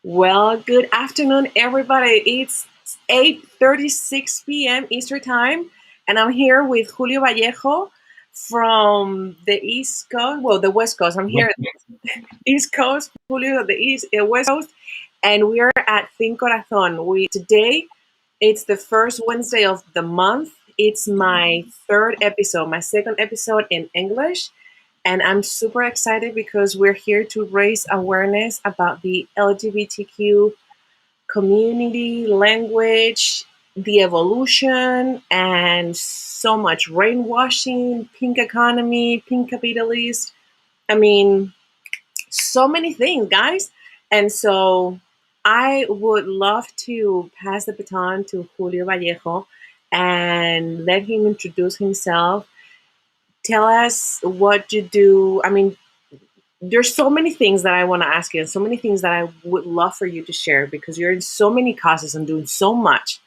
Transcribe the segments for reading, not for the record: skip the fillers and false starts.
Well, good afternoon, everybody. It's 8:36 p.m. Eastern Time, and I'm here with Julio Vallejo from the East Coast. Well, the West Coast. I'm here at the East Coast. Julio, the West Coast, and we are at ThinkCorazón. Today, it's the first Wednesday of the month. It's my third episode, my second episode in English. And I'm super excited because we're here to raise awareness about the LGBTQ community, language, the evolution, and so much brainwashing, pink economy, pink capitalist. I mean, so many things, guys. And so I would love to pass the baton to Julio Vallejo and let him introduce himself. Tell us what you do. I mean, there's so many things that I want to ask you, and so many things that I would love for you to share because you're in so many causes and doing so much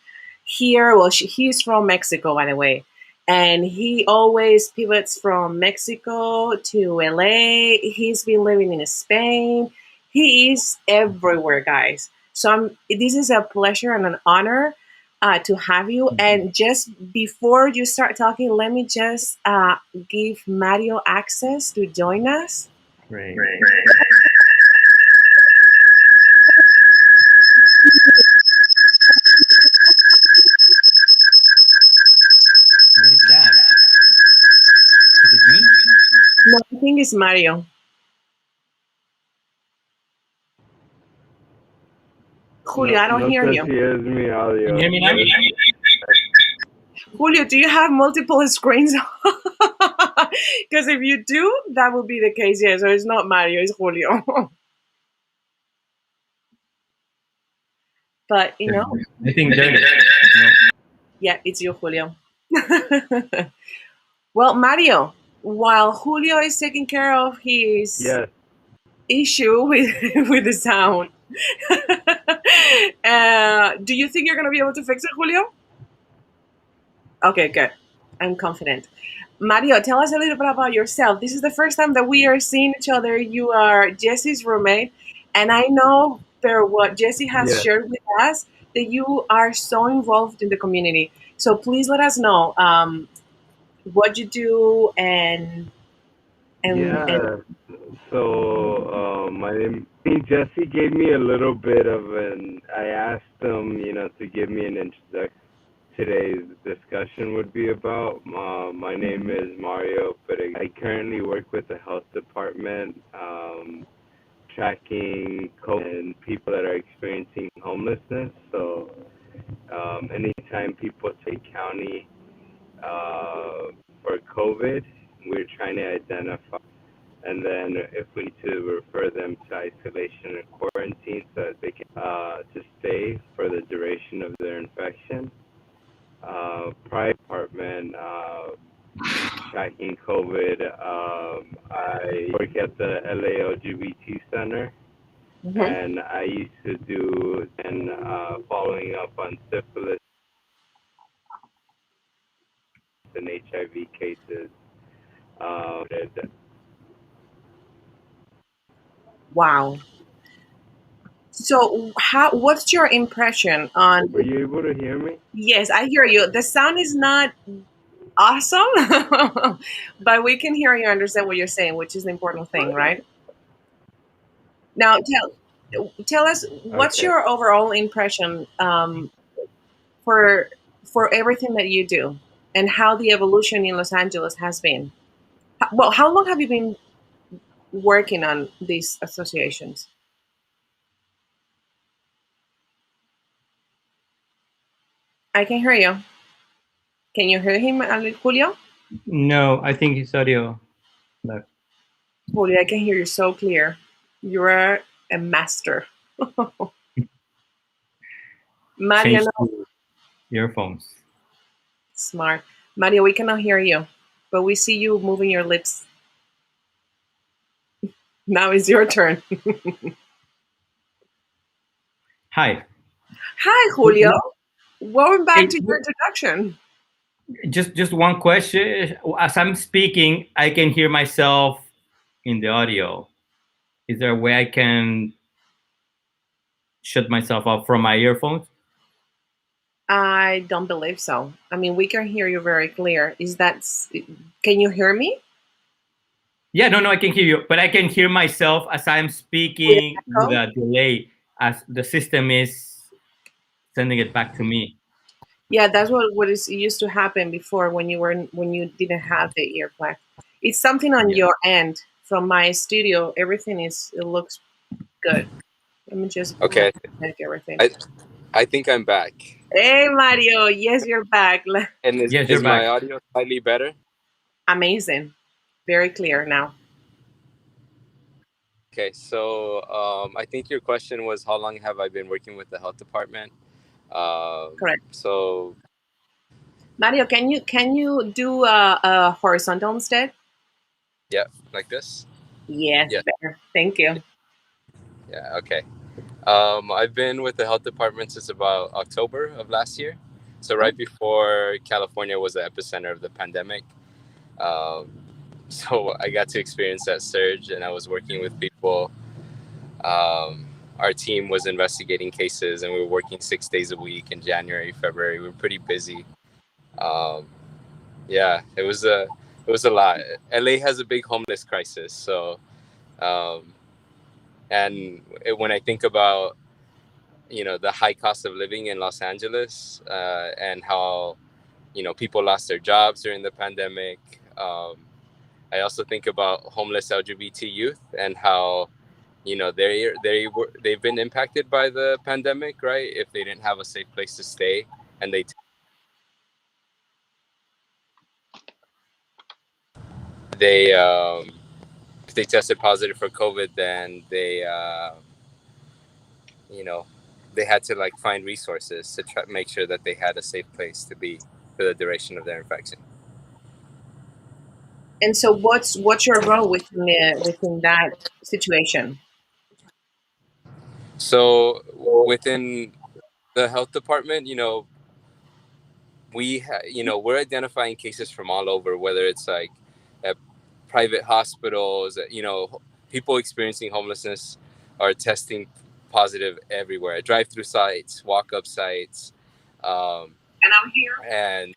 here. Well, he's from Mexico, by the way, and he always pivots from Mexico to LA. He's been living in Spain. He is everywhere, guys. So this is a pleasure and an honor to have you. And just before you start talking, let me just give Mario access to join us. Great. What is that? Is it me? No, I think it's Mario. Julio, I don't hear you. He hears me audio. Can you hear me now? Julio, do you have multiple screens? Because if you do, that would be the case. Yeah, so it's not Mario, it's Julio. But, I think there it is. No. yeah, it's you, Julio. Well, Mario, while Julio is taking care of his Yes. issue with the sound, do you think you're going to be able to fix it, Julio? Okay, good. I'm confident. Mario, tell us a little bit about yourself. This is the first time that we are seeing each other. You are Jesse's roommate, and I know per what Jesse has Yes. shared with us that you are so involved in the community. So please let us know what you do and Yeah. So my name Jesse gave me a little bit of I asked him, to give me an introduction. Today's discussion would be about. My name is Mario, but I currently work with the health department, tracking COVID and people that are experiencing homelessness. So anytime people take county for COVID, we're trying to identify, and then if we need to refer them to isolation and quarantine so that they can to stay for the duration of their infection. Prior department tracking COVID. I work at the LA LGBT Center, and I used to do following up on syphilis and HIV cases. wow. So what's your impression on? Were you able to hear me? Yes, I hear you. The sound is not awesome, but we can hear you, understand what you're saying, which is the important thing, right? Now, tell us what's Okay. your overall impression for everything that you do and how the evolution in Los Angeles has been. Well, how long have you been working on these associations? I can hear you. Can you hear him, Julio? No, I think it's audio. No. Julio, I can hear you so clear. You're a master. Mario, Change no. to earphones. Smart. Mario, we cannot hear you, but we see you moving your lips. Now it's your turn. Hi. Hi, Julio. Welcome back to your introduction. Just one question. As I'm speaking, I can hear myself in the audio. Is there a way I can shut myself off from my earphones? I don't believe so. I mean, we can hear you very clear. Can you hear me? Yeah, no, I can hear you, but I can hear myself as I'm With speaking with echo? a delay as the system is sending it back to me. Yeah, that's what is used to happen before when you didn't have the earplug. It's something on Yeah. your end. From my studio, it looks good. Let me just Okay, check everything. I I think I'm back. Hey Mario, yes, you're back. And Yes, you're is my back. audio slightly better? Amazing, very clear now. Okay, so I think your question was how long have I been working with the health department? Correct. So Mario, can you do a horizontal instead? yeah, like this. Yes, Yeah, better. Thank you. yeah, okay. I've been with the health department since about October of last year, so Oh, right before California was the epicenter of the pandemic. Um, so I got to experience that surge, and I was working with people. Our team was investigating cases, and we were working 6 days a week in January, February. We were pretty busy. Um, yeah, it was a lot. LA has a big homeless crisis, so um, when I think about the high cost of living in Los Angeles and how people lost their jobs during the pandemic. I also think about homeless LGBT youth and how they've been impacted by the pandemic, right? If they didn't have a safe place to stay and they if they tested positive for COVID, then you know they had to like find resources to try make sure that they had a safe place to be for the duration of their infection. and so what's your role within that situation? So within the health department, we're identifying cases from all over, whether it's like at private hospitals, people experiencing homelessness are testing positive everywhere, drive-through sites, walk-up sites, um, And I'm here. and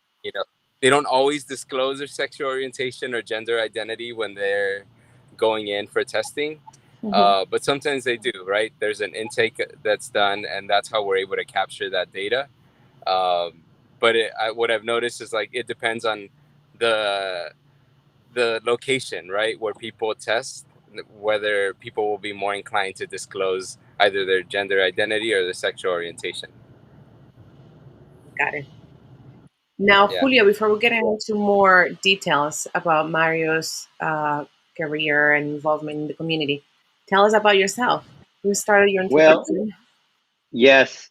they don't always disclose their sexual orientation or gender identity when they're going in for testing. Hmm. But sometimes they do, right? There's an intake that's done, and that's how we're able to capture that data. Um, but what I've noticed is like it depends on the the location, right, where people test, whether people will be more inclined to disclose either their gender identity or their sexual orientation. Got it. Now, Yeah. Julio, before we get into more details about Mario's career and involvement in the community, tell us about yourself. Who started your Well, introduction? yes.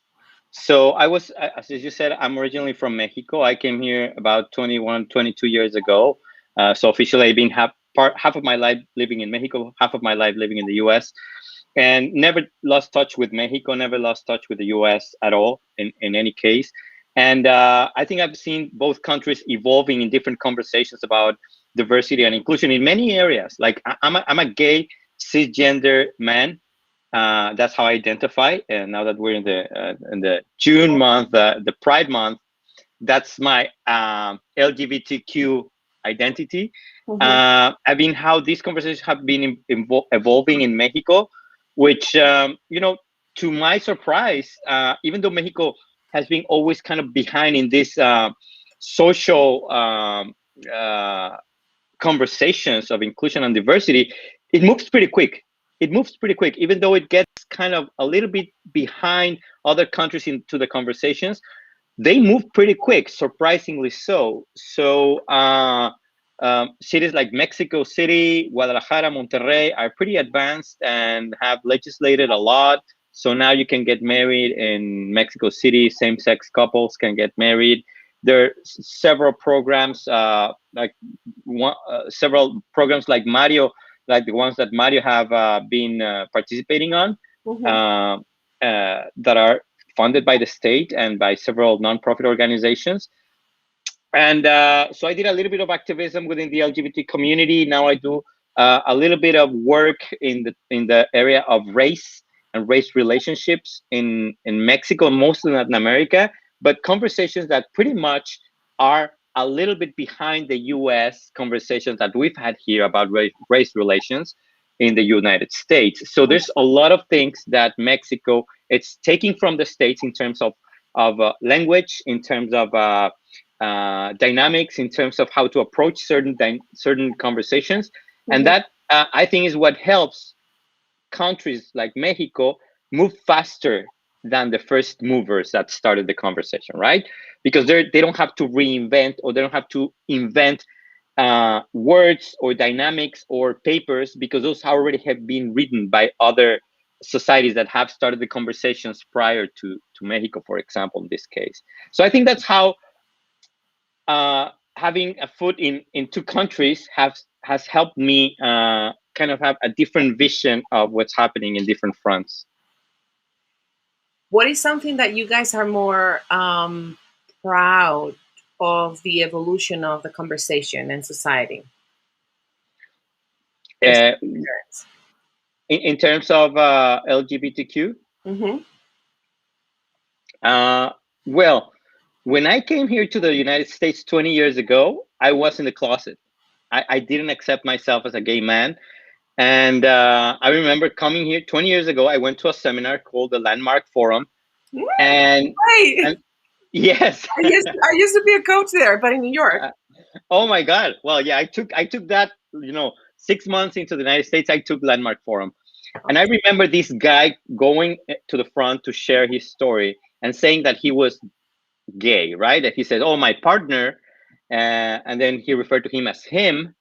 So as you said, I'm originally from Mexico. I came here about 21, 22 years ago. So officially, I've been half of my life living in Mexico, half of my life living in the US, and never lost touch with Mexico, never lost touch with the US at all, in any case. And I think I've seen both countries evolving in different conversations about diversity and inclusion in many areas. Like I'm a gay cisgender man. That's how I identify. And now that we're in the June month, the Pride month, that's my LGBTQ identity. Hmm. I mean, how these conversations have been evolving in Mexico, which to my surprise, even though Mexico has been always kind of behind in this social uh, conversations of inclusion and diversity, it moves pretty quick. It moves pretty quick, even though it gets kind of a little bit behind other countries into the conversations. They move pretty quick, surprisingly so. So cities like Mexico City, Guadalajara, Monterrey are pretty advanced and have legislated a lot. So now you can get married in Mexico City. Same-sex couples can get married. There are several programs, several programs like Mario, like the ones that Mario have been participating on, Hmm. uh, that are funded by the state and by several nonprofit organizations. And so I did a little bit of activism within the LGBT community. Now I do a little bit of work in the area of race and race relationships in Mexico and most of Latin America, but conversations that pretty much are a little bit behind the US conversations that we've had here about race relations in the United States. So there's a lot of things that Mexico, it's taking from the States in terms of language, in terms of dynamics, in terms of how to approach certain conversations. And that I think is what helps countries like Mexico move faster than the first movers that started the conversation, right? Because they don't have to reinvent, or they don't have to invent words or dynamics or papers, because those already have been written by other societies that have started the conversations prior to Mexico, for example, in this case. So I think that's how having a foot in two countries has helped me kind of have a different vision of what's happening in different fronts. What is something that you guys are more proud of the evolution of the conversation in society? In terms of LGBTQ? Mm-hmm. Well, when I came here to the United States 20 years ago, I was in the closet. I didn't accept myself as a gay man. And I remember coming here 20 years ago, I went to a seminar called the Landmark Forum. And yes, I used to be a coach there, but in New York. Oh my God! Well, yeah, I took that. 6 months into the United States, I took Landmark Forum, and I remember this guy going to the front to share his story and saying that he was gay, right? That he said, "Oh, my partner," and then he referred to him as him,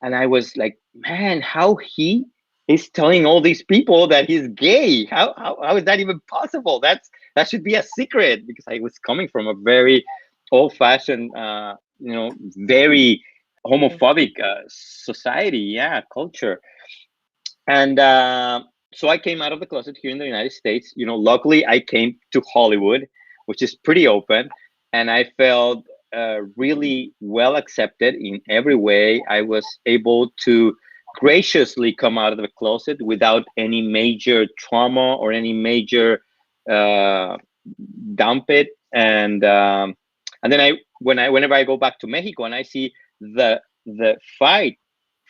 and I was like, "Man, how he is telling all these people that he's gay? How is that even possible? That should be a secret," because I was coming from a very old-fashioned, very homophobic society, culture. And so I came out of the closet here in the United States. Luckily I came to Hollywood, which is pretty open, and I felt really well accepted in every way. I was able to graciously come out of the closet without any major trauma or any major dump it. And then whenever I go back to Mexico and I see the fight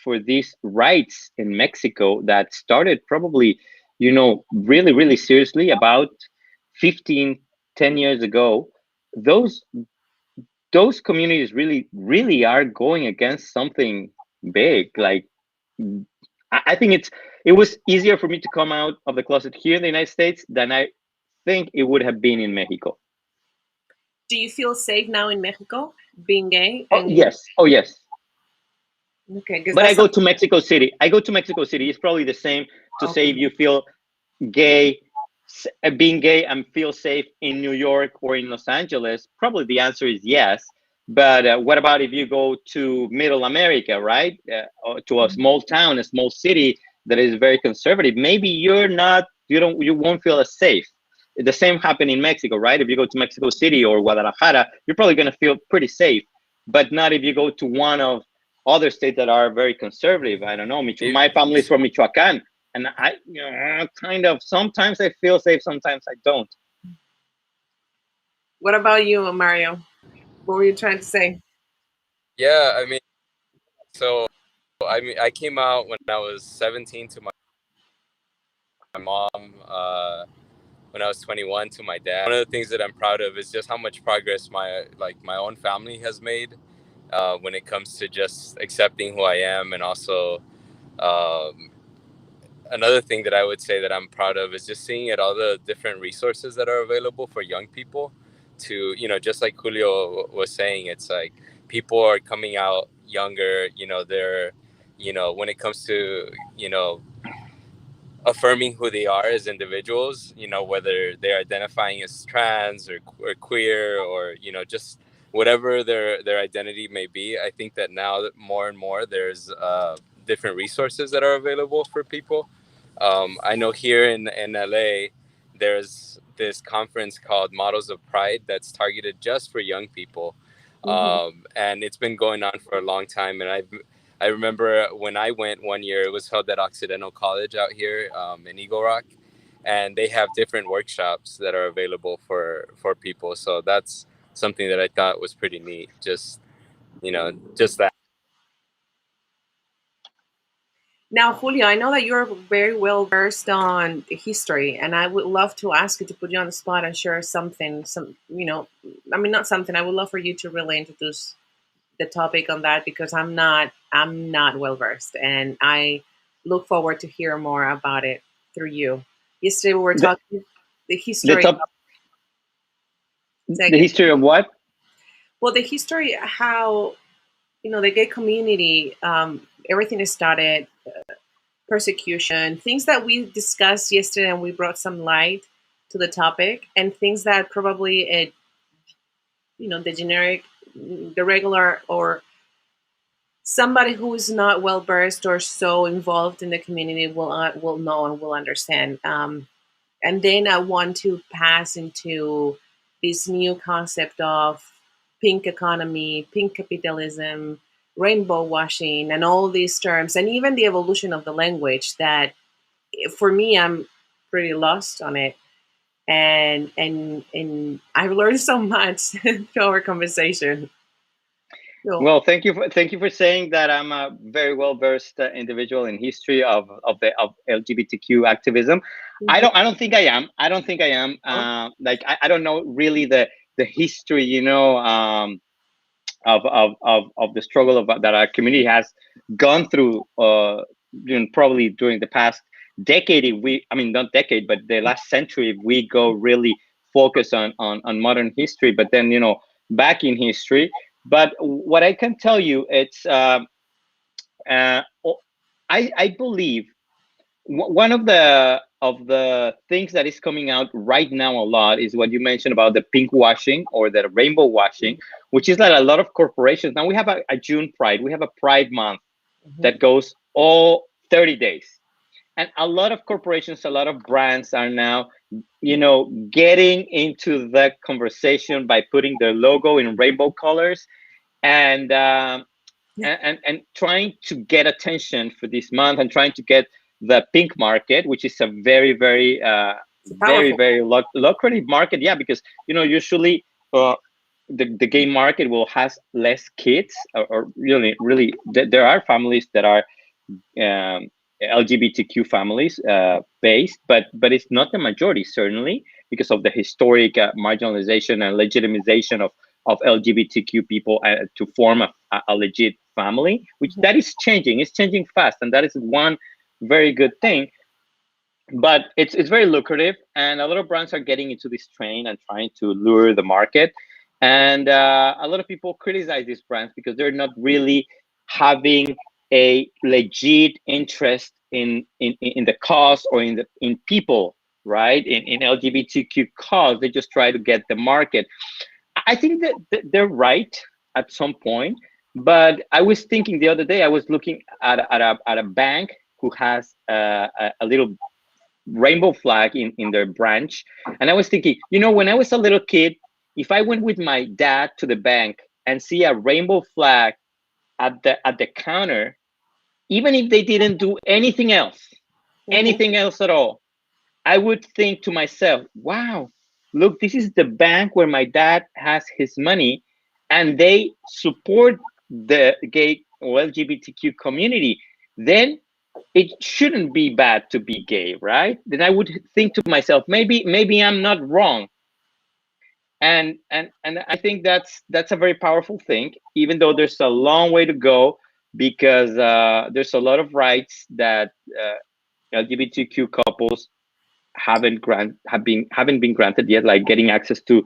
for these rights in Mexico that started probably, really, really seriously about 10 years ago, those communities really, really are going against something big. Like, I think it was easier for me to come out of the closet here in the United States than I think it would have been in Mexico. Do you feel safe now in Mexico being gay? Oh yes. Okay, but I go to Mexico City. It's probably the same to say if you feel gay, being gay and feel safe in New York or in Los Angeles. Probably the answer is yes. But what about if you go to Middle America, right? Or to a small town, a small city that is very conservative? Maybe you won't feel as safe. The same happened in Mexico, right? If you go to Mexico City or Guadalajara, you're probably going to feel pretty safe, but not if you go to one of other states that are very conservative. I don't know. My family is from Michoacan, and I kind of sometimes I feel safe, sometimes I don't. What about you, Mario? What were you trying to say? Yeah, I mean, I came out when I was 17 to my mom. When I was 21 to my dad. One of the things that I'm proud of is just how much progress my own family has made when it comes to just accepting who I am. And also another thing that I would say that I'm proud of is just seeing all the different resources that are available for young people to, just like Julio was saying, it's like people are coming out younger, they're, when it comes to, affirming who they are as individuals, whether they're identifying as trans or queer or, just whatever their identity may be. I think that now that more and more there's different resources that are available for people. I know here in LA, there's this conference called Models of Pride that's targeted just for young people. And it's been going on for a long time. And I remember when I went one year, it was held at Occidental College out here in Eagle Rock. and they have different workshops that are available for people. So that's something that I thought was pretty neat. Just just that. Now, Julio, I know that you're very well versed on history, and I would love to ask you to put you on the spot and share something. I mean, not something. I would love for you to really introduce the topic on that because I'm not well versed, and I look forward to hear more about it through you. Yesterday we were The, talking the the history. top, Say the again. history of what? Well, the history how the gay community, everything started, persecution, things that we discussed yesterday, and we brought some light to the topic, and things that probably the generic, the regular, or somebody who is not well versed or so involved in the community will know and will understand. And then I want to pass into this new concept of pink economy, pink capitalism, rainbow washing, and all these terms, and even the evolution of the language. That for me, I'm pretty lost on it, and I've learned so much through our conversation. So, Well, thank you for saying that I'm a very well versed individual in history of LGBTQ activism. mhm. I don't think I am. I don't think I am. Oh, Like I don't know really the history, of the struggle that our community has gone through. Probably during the past decade, if we, I mean, not decade, but the last century, if we go really focus on modern history, but then back in history. But what I can tell you, it's uh, I believe one of the things that is coming out right now a lot is what you mentioned about the pink washing or the rainbow washing, which is like a lot of corporations. Now we have a June Pride, we have a Pride Month mhm. that goes all 30 days, and a lot of corporations, a lot of brands are now getting into the conversation by putting their logo in rainbow colors, and and trying to get attention for this month, and trying to get the pink market, which is a very very It's very powerful. very lucrative market. Yeah, because usually the gay market will has less kids, or really there are families that are um, LGBTQ families based, but it's not the majority, certainly because of the historic marginalization and legitimization of LGBTQ people to form a legit family, which Mhm. that is changing. It's changing fast, and that is one very good thing. But it's very lucrative, and a lot of brands are getting into this train and trying to lure the market. And a lot of people criticize these brands because they're not really having a legit interest in the cause, or in people, right? In LGBTQ cause. They just try to get the market. I think that they're right at some point. But I was thinking the other day, I was looking at a bank who has a little rainbow flag in their branch. And I was thinking, when I was a little kid, if I went with my dad to the bank and see a rainbow flag at the counter, even if they didn't do Mhm. anything else at all, I would think to myself, wow, look, this is the bank where my dad has his money, and they support the gay or LGBTQ community. Then it shouldn't be bad to be gay, right? Then I would think to myself, maybe I'm not wrong. And I think that's a very powerful thing, even though there's a long way to go, because there's a lot of rights that LGBTQ couples haven't been granted yet, like getting access to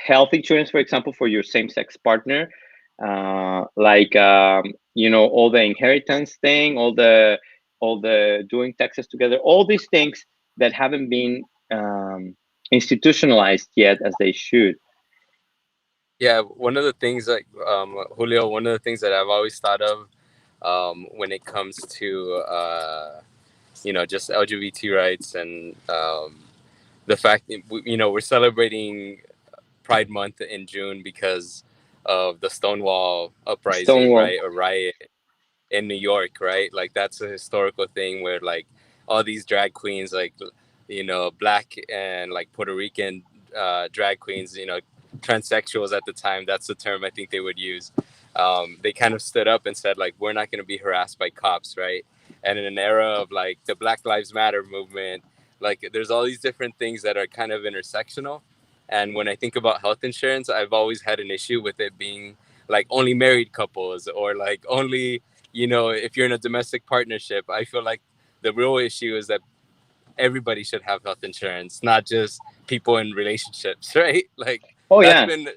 health insurance, for example, for your same-sex partner, like all the inheritance thing, all the doing taxes together, all these things that haven't been institutionalized yet as they should. Yeah, one of the things, like Julio, one of the things that I've always thought of when it comes to just LGBT rights, and the fact that we're celebrating Pride Month in June because of the Stonewall uprising, Stonewall. right, or riot in New York, right? Like that's a historical thing where, like, all these drag queens, like, you know, black and like Puerto Rican drag queens, you know, transsexuals at the time, that's the term I think they would use. They kind of stood up and said, like, we're not going to be harassed by cops, right? And in an era of like the Black Lives Matter movement, like there's all these different things that are kind of intersectional. And when I think about health insurance, I've always had an issue with it being like only married couples, or like only, you know, if you're in a domestic partnership. I feel like the real issue is that everybody should have health insurance, not just people in relationships, right? Like Oh that's yeah. been,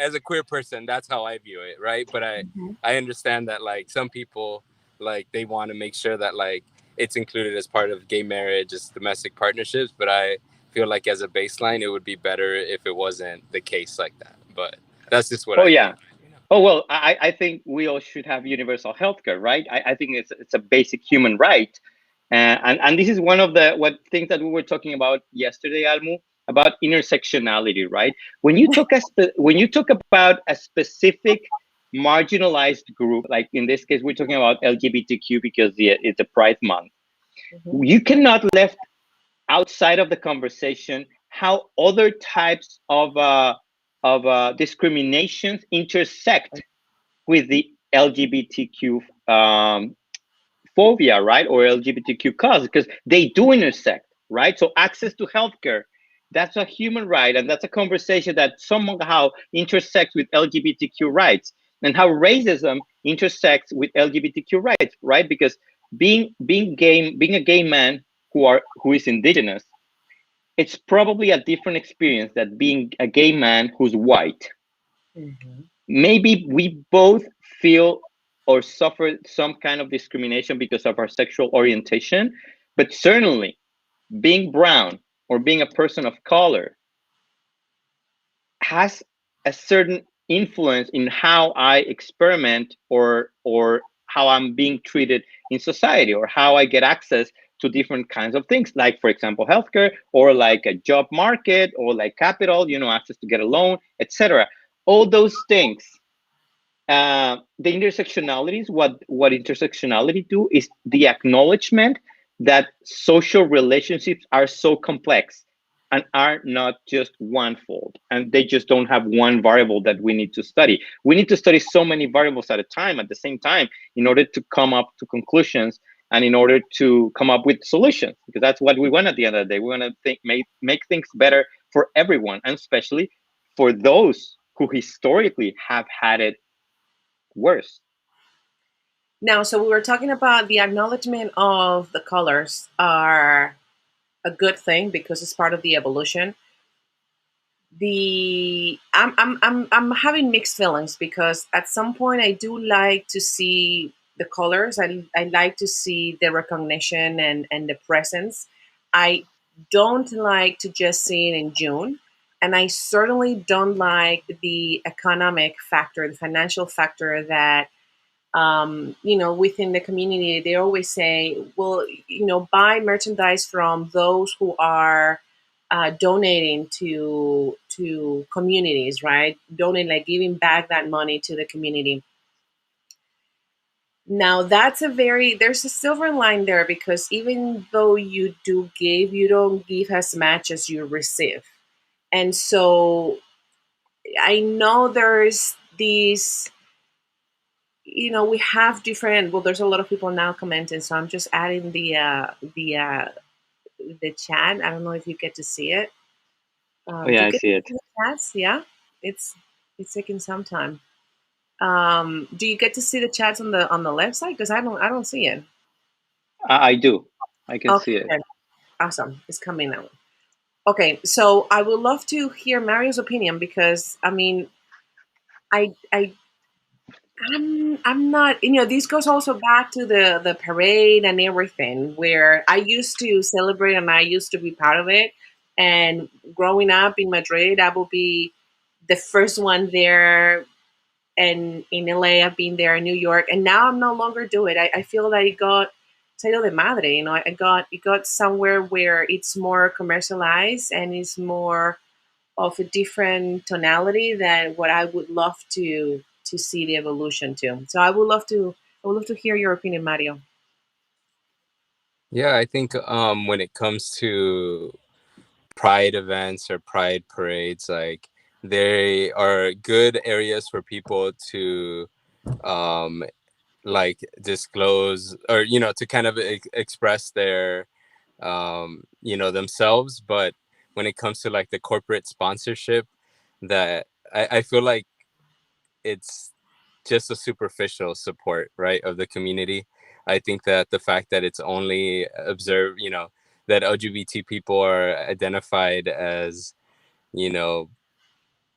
as a queer person, that's how I view it, right? But Mhm. I understand that like some people, like they want to make sure that like it's included as part of gay marriage, as domestic partnerships. But I feel like as a baseline, it would be better if it wasn't the case like that. But that's just what Oh I yeah. think. You know? Oh well, I think we all should have universal healthcare, right? I think it's a basic human right, and this is one of the what things that we were talking about yesterday, Almu, about intersectionality, right? When you talk about a specific marginalized group, like in this case, we're talking about LGBTQ because it's a Pride Month. Mhm. You cannot left outside of the conversation how other types of discriminations intersect with the LGBTQ phobia, right? Or LGBTQ cause, because they do intersect, right? So access to healthcare, that's a human right. And that's a conversation that somehow intersects with LGBTQ rights, and how racism intersects with LGBTQ rights, right? Because being a gay man who is indigenous, it's probably a different experience than being a gay man who's white. Mhm. Maybe we both feel or suffer some kind of discrimination because of our sexual orientation, but certainly being brown or being a person of color has a certain influence in how I experiment, or how I'm being treated in society, or how I get access to different kinds of things, like for example healthcare, or like a job market, or like capital, you know, access to get a loan, etc. All those things, the intersectionalities, what intersectionality do is the acknowledgement that social relationships are so complex and are not just one fold, and they just don't have one variable that we need to study. We need to study so many variables at a time, at the same time, in order to come up to conclusions, and in order to come up with solutions, because that's what we want at the end of the day. We want to make things better for everyone, and especially for those who historically have had it worse. Now, so we were talking about the acknowledgement of the colors are a good thing because it's part of the evolution. I'm having mixed feelings because at some point I do like to see the colors. I like to see the recognition and the presence. I don't like to just see it in June. And I certainly don't like the economic factor, the financial factor that within the community, they always say, well, buy merchandise from those who are donating to communities, right? Donating, like giving back that money to the community. Now, there's a silver line there because even though you do give, you don't give as much as you receive. And so I know there's these we have different. Well, there's a lot of people now commenting, so I'm just adding the chat. I don't know if you get to see it. Oh Do yeah, you I get see to it. see the chats? Yeah, it's it's taking some time. Do you get to see the chats on the left side? Because I don't see it. I do. I can Okay, see it. good. Awesome. It's coming out. Okay, so I would love to hear Mario's opinion because I mean, I I'm not, this goes also back to the parade and everything where I used to celebrate and I used to be part of it. And growing up in Madrid, I will be the first one there, and in LA I've been there, in New York, and now I'm no longer do it. I feel like it got Taylor de Madre, it got somewhere where it's more commercialized and it's more of a different tonality than what I would love to see the evolution to. So I would love to hear your opinion, Mario. Yeah, I think when it comes to pride events or pride parades, like they are good areas for people to um, like disclose, or to kind of express their themselves. But when it comes to like the corporate sponsorship, that I feel like it's just a superficial support, right, of the community. I think that the fact that it's only observed, that LGBT people are identified as, you know,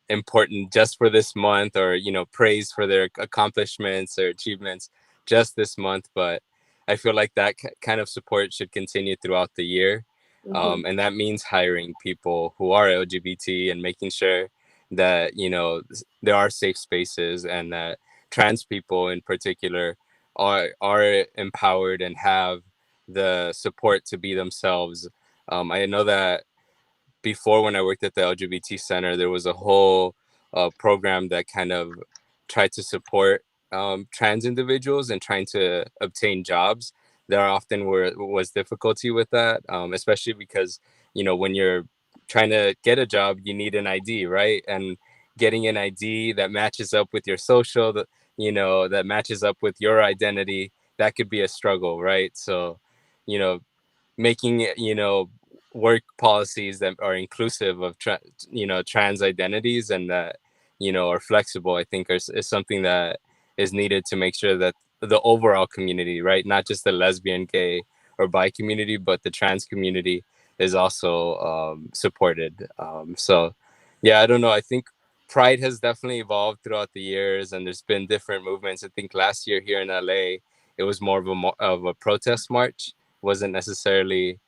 important just for this month, or praised for their accomplishments or achievements just this month. But I feel like that kind of support should continue throughout the year. Hmm. And that means hiring people who are LGBT and making sure that there are safe spaces, and that trans people in particular are empowered and have the support to be themselves. I know that before, when I worked at the LGBT Center, there was a whole program that kind of tried to support trans individuals and trying to obtain jobs. There often was difficulty with that, especially because when you're trying to get a job, you need an ID, right? And getting an ID that matches up with your social, that matches up with your identity, that could be a struggle, right? So, you know, making work policies that are inclusive of trans identities, and that are flexible, I think is something that is needed to make sure that the overall community, right, not just the lesbian, gay, or bi community, but the trans community is also supported. So yeah, I don't know, I think pride has definitely evolved throughout the years, and there's been different movements. I think last year here in LA, it was more of a protest march, wasn't necessarily,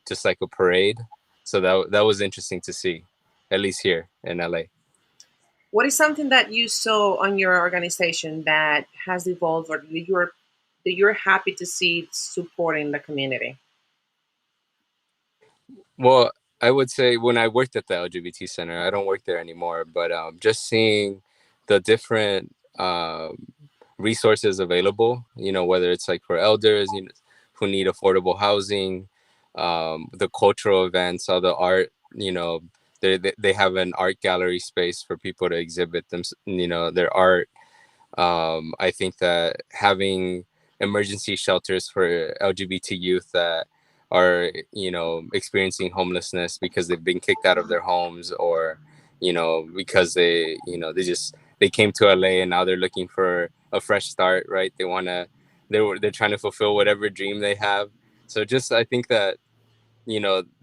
just like a parade. So that was interesting to see, at least here in LA. What is something that you saw on your organization that has evolved, or that you're happy to see supporting the community? Well, I would say when I worked at the LGBT Center, I don't work there anymore, but just seeing the different resources available, whether it's like for elders, who need affordable housing, the cultural events, all the art, they have an art gallery space for people to exhibit them, their art. I think that having emergency shelters for LGBT youth that are, experiencing homelessness because they've been kicked out of their homes, or, because they came to LA and now they're looking for a fresh start, right? They're trying to fulfill whatever dream they have. So just, I think that,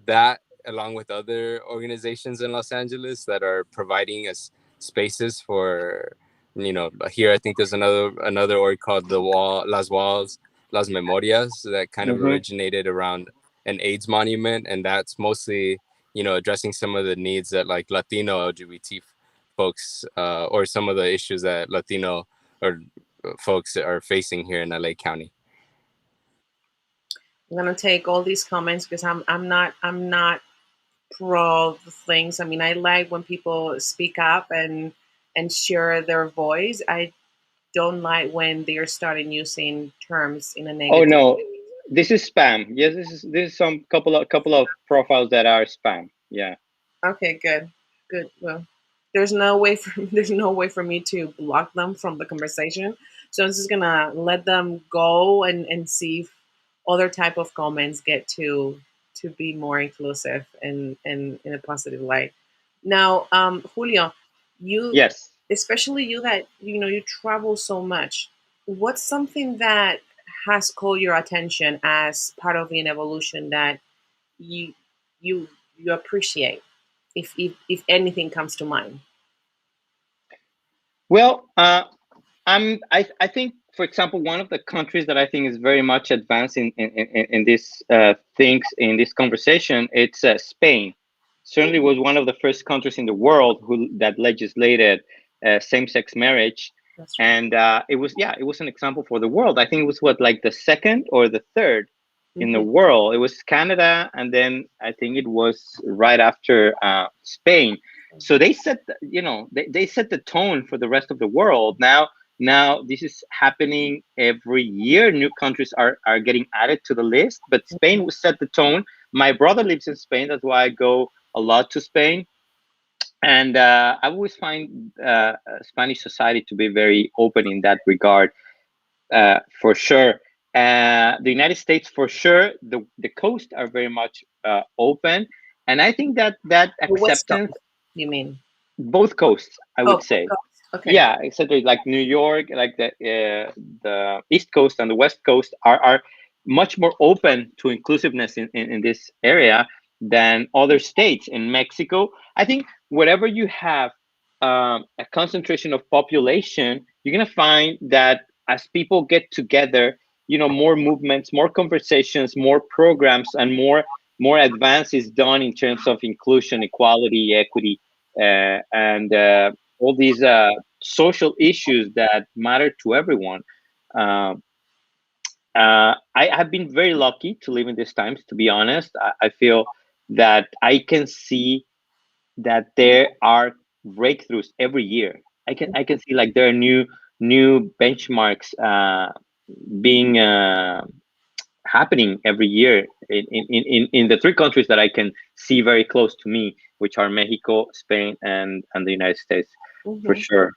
that, along with other organizations in Los Angeles that are providing us spaces for, here I think there's another org called Las Walls, Las Memorias, that kind of Hmm. originated around an AIDS monument, and that's mostly, addressing some of the needs that like Latino LGBT folks, or some of the issues that Latino or folks are facing here in LA County. I'm gonna take all these comments because I'm not pro the things. I mean, I like when people speak up and share their voice. I don't like when they're starting using terms in a Oh negative. no, this is spam. Yes, this is some couple of profiles that are spam. Yeah. Okay, good, good. Well, there's no way for me to block them from the conversation. So I'm just gonna let them go and see if other type of comments get to be more inclusive and in a positive light. Now, Julio, you, Yes. especially you that you travel so much. What's something that has caught your attention as part of an evolution that you you you appreciate, if anything comes to mind? Well, I think, for example, one of the countries that I think is very much advanced in this things in this conversation, it's Spain. Certainly was one of the first countries in the world who that legislated same-sex marriage, That's right. and it was an example for the world. I think it was what, like the second or the third in the Hmm. world. It was Canada, and then I think it was right after Spain. So they set they set the tone for the rest of the world. Now Now this is happening every year. New countries are getting added to the list, but Spain will set the tone. My brother lives in Spain, that's why I go a lot to Spain. And I always find Spanish society to be very open in that regard, for sure. The United States, for sure, the coast are very much open, and I think that The West acceptance, Coast, you mean? both coasts, I Oh, would West say, Coast. Okay. yeah, except like New York, like the East Coast and the West Coast are much more open to inclusiveness in this area than other states. In Mexico, I think wherever you have a concentration of population, you're gonna find that as people get together, more movements, more conversations, more programs, and more advances done in terms of inclusion, equality, equity, and all these social issues that matter to everyone. Um, I have been very lucky to live in these times. To be honest, I feel that I can see that there are breakthroughs every year. I can see like there are new benchmarks being happening every year in the three countries that I can see very close to me, which are Mexico, Spain, and the United States, for Mm-hmm. sure.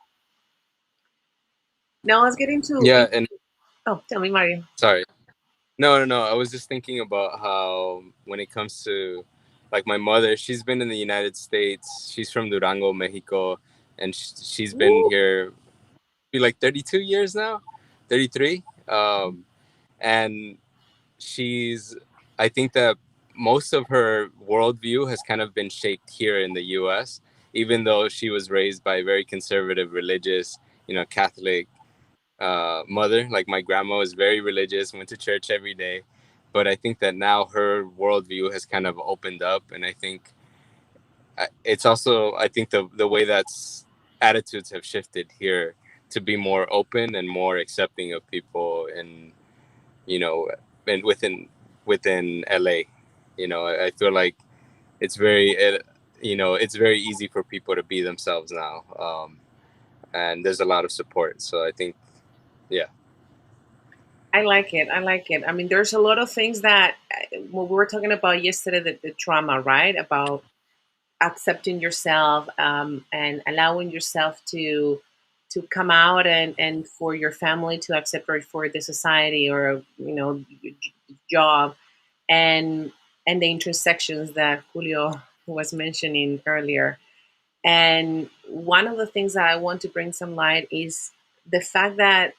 Now let's get into. Yeah, and Oh, tell me, Mario. sorry. No. I was just thinking about how when it comes to like my mother, she's been in the United States. She's from Durango, Mexico, and she's been Woo. here for like 32 years now, 33. And she's, I think that most of her worldview has kind of been shaped here in the US, even though she was raised by a very conservative, religious, Catholic mother. Like my grandma was very religious, went to church every day. But I think that now her worldview has kind of opened up. And I think it's also, I think the way that's attitudes have shifted here to be more open and more accepting of people and, you know, and within LA, I feel like it's it's very easy for people to be themselves now. And there's a lot of support. So I think, yeah. I like it. I like it. I mean, there's a lot of things that what we were talking about yesterday, the trauma, right? About accepting yourself and allowing yourself to come out and for your family to accept or for the society or job and and the intersections that Julio was mentioning earlier. And one of the things that I want to bring some light is the fact that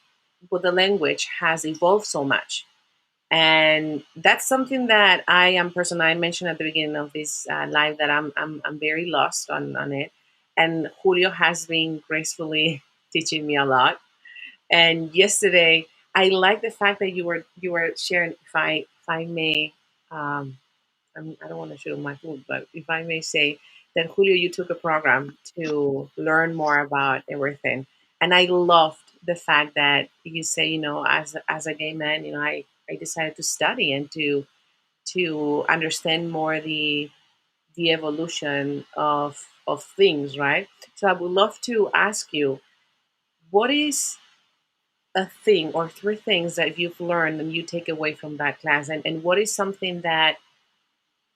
well, the language has evolved so much. And that's something that I am personally, I mentioned at the beginning of this live that I'm very lost on it. And Julio has been gracefully teaching me a lot. And yesterday, I like the fact that you were sharing. If I may, um, I don't want to show my food, but if I may say that Julio, you took a program to learn more about everything, and I loved the fact that you say, as a gay man, I decided to study and to understand more the evolution of things, right? So I would love to ask you, what is a thing or three things that you've learned and you take away from that class, and what is something that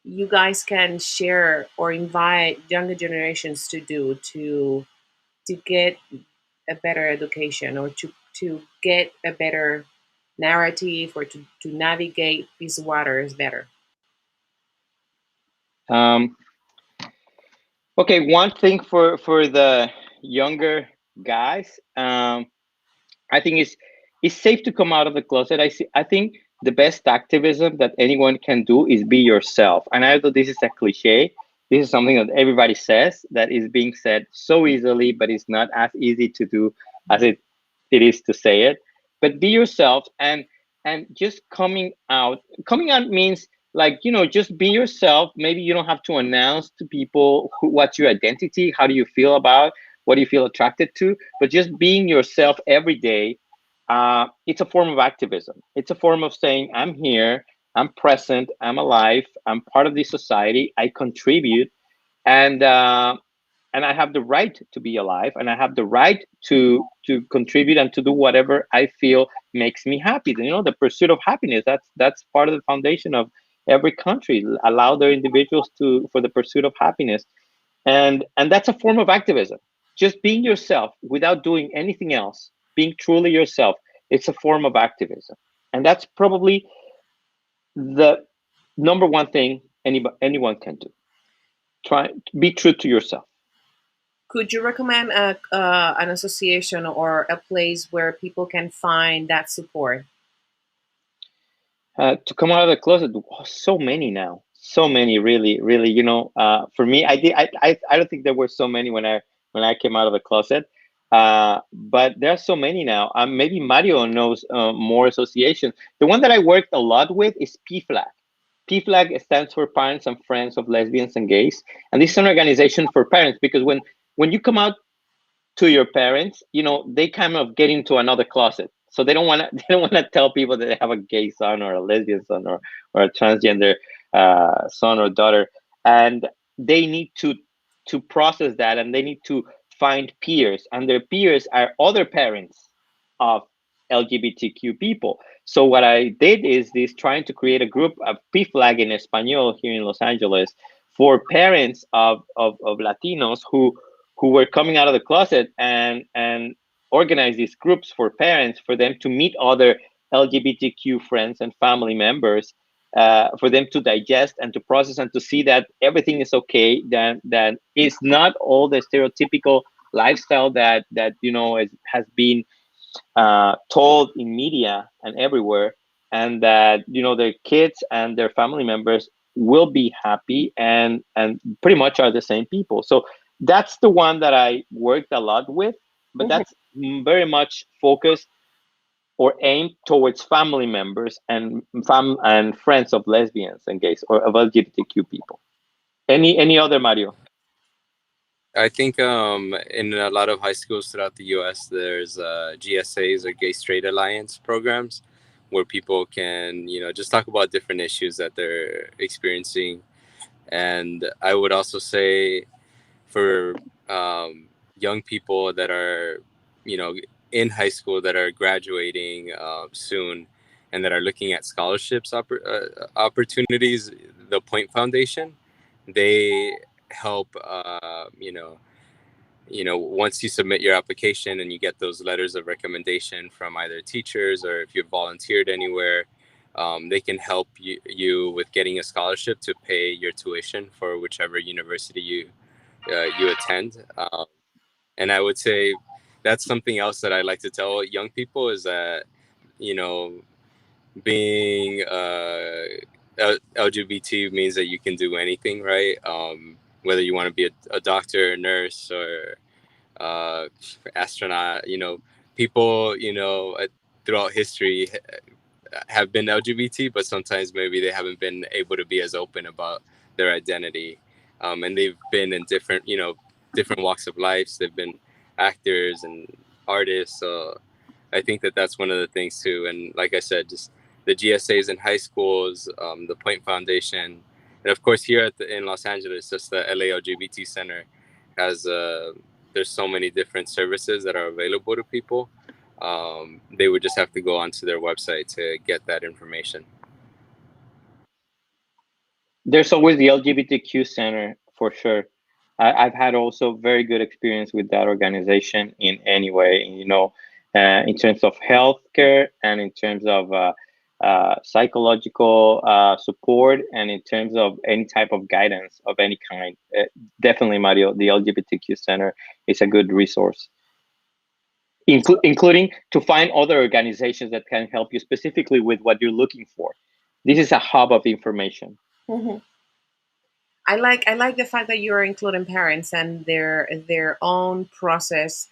you guys can share or invite younger generations to do to get a better education or to get a better narrative or to navigate these waters better. Um, okay, one thing for the younger guys, I think it's safe to come out of the closet. I think the best activism that anyone can do is be yourself. And I know this is a cliche. This is something that everybody says that is being said so easily, but it's not as easy to do as it is to say it. But be yourself and just coming out. Coming out means like, just be yourself. Maybe you don't have to announce to people what's your identity, how do you feel about, what do you feel attracted to, but just being yourself every day. It's a form of activism. It's a form of saying, I'm here, I'm present, I'm alive, I'm part of this society, I contribute. And and I have the right to be alive, and I have the right to contribute and to do whatever I feel makes me happy. The pursuit of happiness, that's part of the foundation of every country. Allow their individuals for the pursuit of happiness, and that's a form of activism. Just being yourself without doing anything else, being truly yourself, it's a form of activism. And that's probably the number one thing anyone can do. Try to be true to yourself. Could you recommend an association or a place where people can find that support? To come out of the closet, so many now, so many, really, really. For me, I don't think there were so many when I came out of the closet, but there are so many now. Maybe Mario knows more associations. The one that I worked a lot with is PFLAG. PFLAG stands for Parents and Friends of Lesbians and Gays, and this is an organization for parents, because when you come out to your parents, they kind of get into another closet. So they don't want to they don't want to tell people that they have a gay son or a lesbian son, or a transgender son or daughter, and they need to process that, and they need to find peers, and their peers are other parents of LGBTQ people. So what I did is this, trying to create a group of PFLAG in Espanol here in Los Angeles for parents of Latinos who were coming out of the closet, and organize these groups for parents, for them to meet other LGBTQ friends and family members, for them to digest and to process and to see that everything is okay, that is not all the stereotypical lifestyle that has been told in media and everywhere, and that their kids and their family members will be happy, and pretty much are the same people. So that's the one that I worked a lot with, but Mhm. that's very much focused or aimed towards family members and and friends of lesbians and gays, or of LGBTQ people. Any other, Mario? I think in a lot of high schools throughout the U.S., there's GSAs, or Gay Straight Alliance programs, where people can, just talk about different issues that they're experiencing. And I would also say, for young people that are, in high school, that are graduating soon, and that are looking at scholarships opportunities, the Point Foundation, they help, once you submit your application and you get those letters of recommendation from either teachers, or if you've volunteered anywhere, they can help you with getting a scholarship to pay your tuition for whichever university you attend. And I would say that's something else that I like to tell young people, is that, you know, being LGBT means that you can do anything, right? Whether you want to be a doctor, a nurse, or astronaut, people, throughout history have been LGBT, but sometimes maybe they haven't been able to be as open about their identity. And they've been in different walks of life. They've been actors and artists. So I think that that's one of the things too. And like I said, just the GSAs in high schools, the Point Foundation, and of course here in Los Angeles, just the LA LGBT Center has there's so many different services that are available to people. They would just have to go onto their website to get that information. There's always the LGBTQ Center, for sure. I've had also very good experience with that organization in any way, in terms of healthcare, and in terms of psychological support, and in terms of any type of guidance of any kind. Definitely, Mario, the LGBTQ Center is a good resource, including to find other organizations that can help you specifically with what you're looking for. This is a hub of information. Mhm. I like the fact that you're including parents and their own process,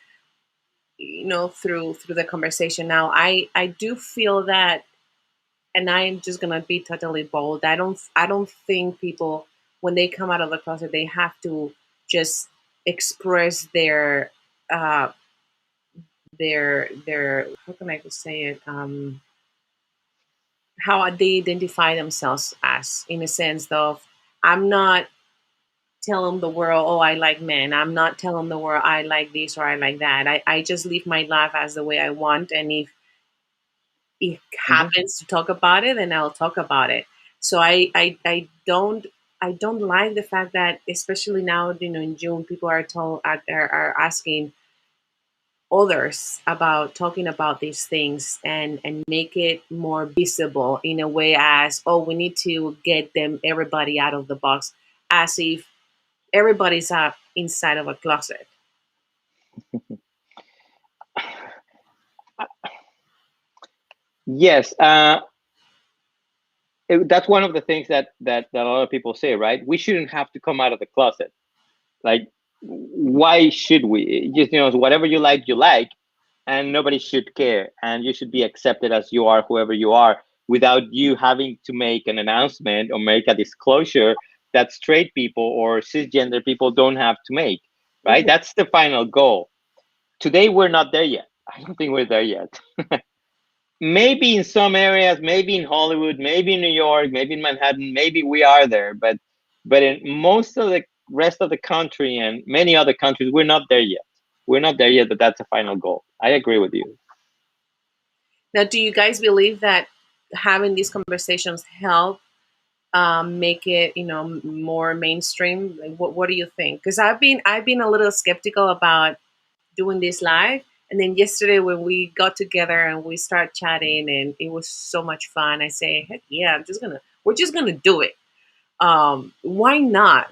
through the conversation. Now, I do feel that, and I'm just gonna be totally bold. I don't think people, when they come out of the closet, they have to just express uh their how can I say it, how they identify themselves as, in a sense of, I'm not telling the world, oh, I like men. I'm not telling the world I like this or I like that. I just live my life as the way I want. And if it Mhm. happens to talk about it, then I'll talk about it. So I don't like the fact that, especially now, in June, people are asking others about talking about these things and make it more visible in a way as, oh, we need to get them everybody out of the box, as if everybody's up inside of a closet. Yes, that's one of the things that a lot of people say, right? We shouldn't have to come out of the closet. Like, why should we? Just, whatever you like, and nobody should care, and you should be accepted as you are, whoever you are, without you having to make an announcement or make a disclosure that straight people or cisgender people don't have to make, right? Mhm. That's the final goal. Today, we're not there yet. I don't think we're there yet. Maybe in some areas, maybe in Hollywood, maybe in New York, maybe in Manhattan, maybe we are there, but in most of the rest of the country and many other countries, we're not there yet. We're not there yet, but that's a final goal. I agree with you. Now, do you guys believe that having these conversations help make it, more mainstream? Like, what do you think? Because I've been a little skeptical about doing this live, and then yesterday when we got together and we start chatting, and it was so much fun. I say, heck yeah, we're just gonna do it. Why not?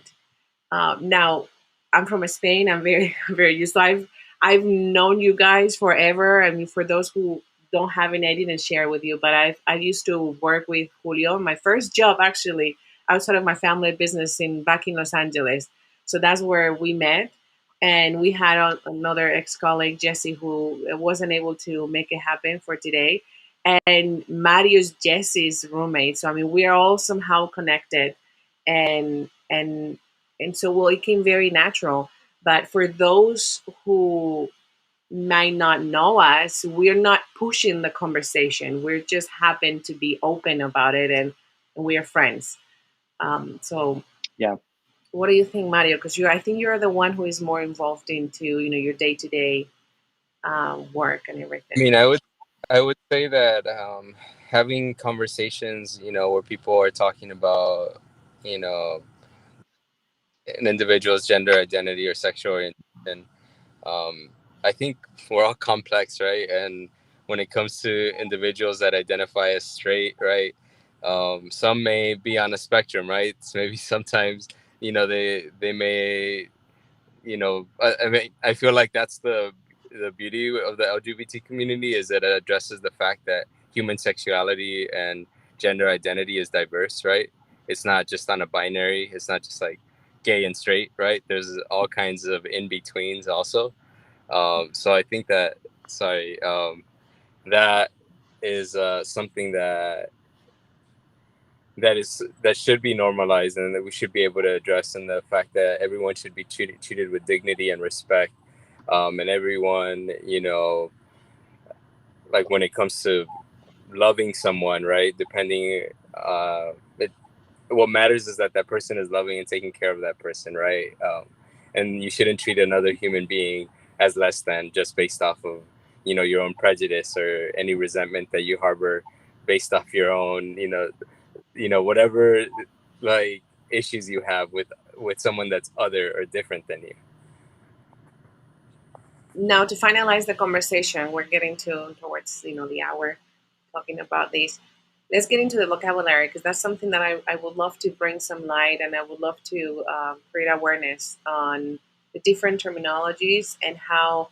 Now, I'm from Spain. I'm very very used. So I've known you guys forever. I mean, for those who don't have it, I didn't share with you, but I used to work with Julio. My first job, actually, outside of my family business, in back in Los Angeles. So that's where we met. And we had another ex colleague, Jesse, who wasn't able to make it happen for today. And Mario's Jesse's roommate. So I mean, we are all somehow connected, and so, well, it came very natural. But for those who might not know us, we're not pushing the conversation. We're just happen to be open about it, and we are friends. So Yeah. what do you think, Mario? Because I think you're the one who is more involved into your day to day work and I everything. mean, I would say that having conversations, where people are talking about, you know, an individual's gender identity or sexual orientation, um, I think we're all complex, right? And when it comes to individuals that identify as straight, right, some may be on a spectrum, right? So maybe sometimes, they may, I mean, I feel like that's the beauty of the LGBT community, is that it addresses the fact that human sexuality and gender identity is diverse, right? It's not just on a binary. It's not just like gay and straight, right? There's all kinds of in betweens also. So I think that, sorry, that is something that should be normalized, and that we should be able to address, and the fact that everyone should be treated with dignity and respect, and everyone, like when it comes to loving someone, right? Depending, what matters is that that person is loving and taking care of that person, right? And you shouldn't treat another human being as less than, just based off of, your own prejudice or any resentment that you harbor based off your own, whatever, like, issues you have with someone that's other or different than you. Now, to finalize the conversation, we're getting towards the hour talking about this. Let's get into the vocabulary, because that's something that I would love to bring some light, and I would love to create awareness on the different terminologies, and how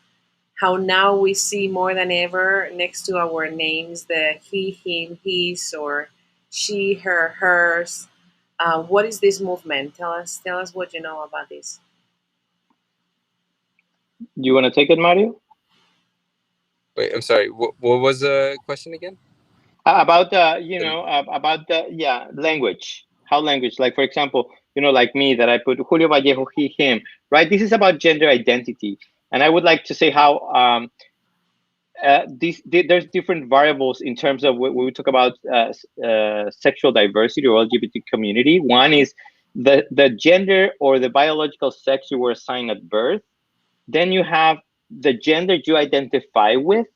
now we see more than ever next to our names the he, him, his, or she, her, hers. What is this movement? Tell us what you know about this. Do you want to take it, Mario? Wait, I'm sorry. What was the question again? About The- about the, yeah, language. How language, like, for example, like me, that I put Julio Vallejo, he, him, right? This is about gender identity, and I would like to say how there's different variables in terms of when we talk about sexual diversity or LGBT community. One is the gender or the biological sex you were assigned at birth. Then you have the gender you identify with,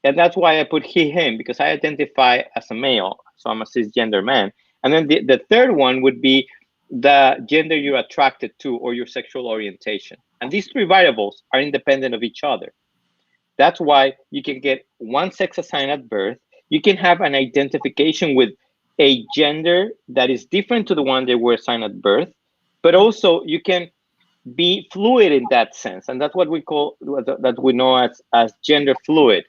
and that's why I put he, him, because I identify as a male, so I'm a cisgender man. And then the third one would be the gender you're attracted to or your sexual orientation. And these three variables are independent of each other. That's why you can get one sex assigned at birth. You can have an identification with a gender that is different to the one they were assigned at birth, but also you can be fluid in that sense. And that's what we call, that we know as gender fluid,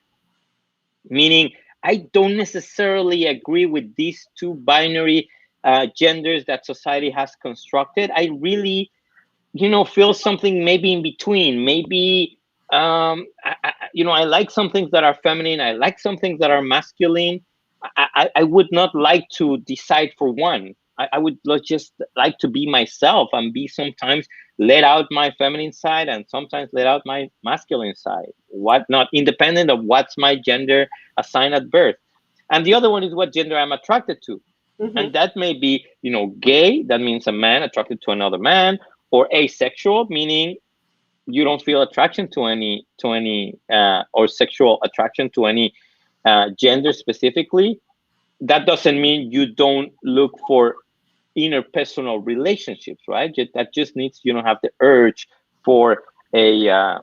meaning I don't necessarily agree with these two binary genders that society has constructed. I really, feel something maybe in between. Maybe, I like some things that are feminine. I like some things that are masculine. I would not like to decide for one. I would just like to be myself and be sometimes let out my feminine side and sometimes let out my masculine side. What not independent of what's my gender assigned at birth. And the other one is what gender I'm attracted to. Mm-hmm. And that may be, gay, that means a man attracted to another man, or asexual, meaning you don't feel attraction to any or sexual attraction to any gender specifically. That doesn't mean you don't look for interpersonal relationships, right? That just means you don't have the urge for a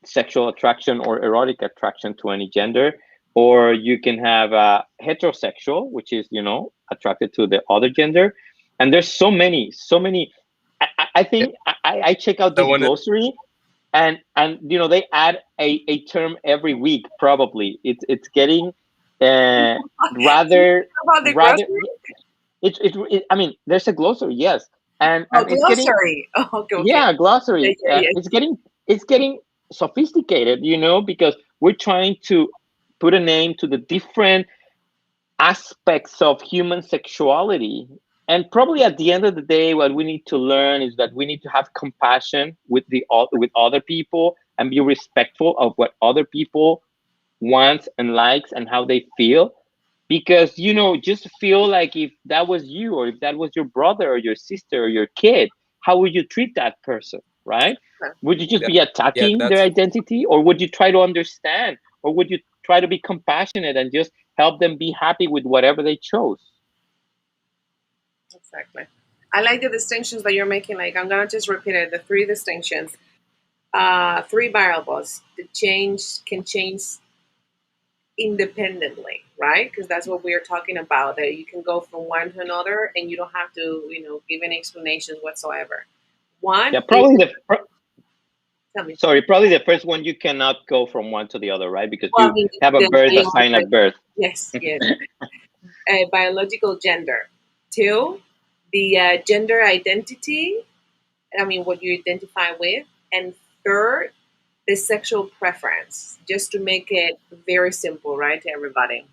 sexual attraction or erotic attraction to any gender. Or you can have heterosexual, which is, attracted to the other gender. And there's so many. I think I check out this glossary, and they add a term every week. Probably it's getting rather. I mean, there's a glossary, yes, and it's glossary. Okay. Yeah, glossary. Yeah. It's getting sophisticated, because we're trying to put a name to the different aspects of human sexuality. And probably at the end of the day, what we need to learn is that we need to have compassion with other people and be respectful of what other people want and likes and how they feel. Because, just feel like if that was you, or if that was your brother or your sister or your kid, how would you treat that person, right? Would you just be attacking their identity, or would you try to understand, or would you try to be compassionate and just help them be happy with whatever they chose? Exactly. I like the distinctions that you're making. Like, I'm gonna just repeat it: the three distinctions, three variables. The can change independently, right? Because that's what we're talking about. That you can go from one to another, and you don't have to, give any explanations whatsoever. One. Yeah, probably probably the first one, you cannot go from one to the other, right? Because you have a birth assigned at birth. Yes. Biological gender. Two, the gender identity. I mean, what you identify with. And third, the sexual preference. Just to make it very simple, right, to everybody.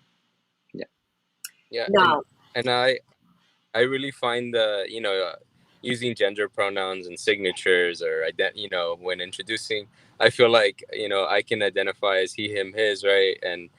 Yeah. Now, and I really find using gender pronouns and signatures, or when introducing, I feel like I can identify as he, him, his, right? And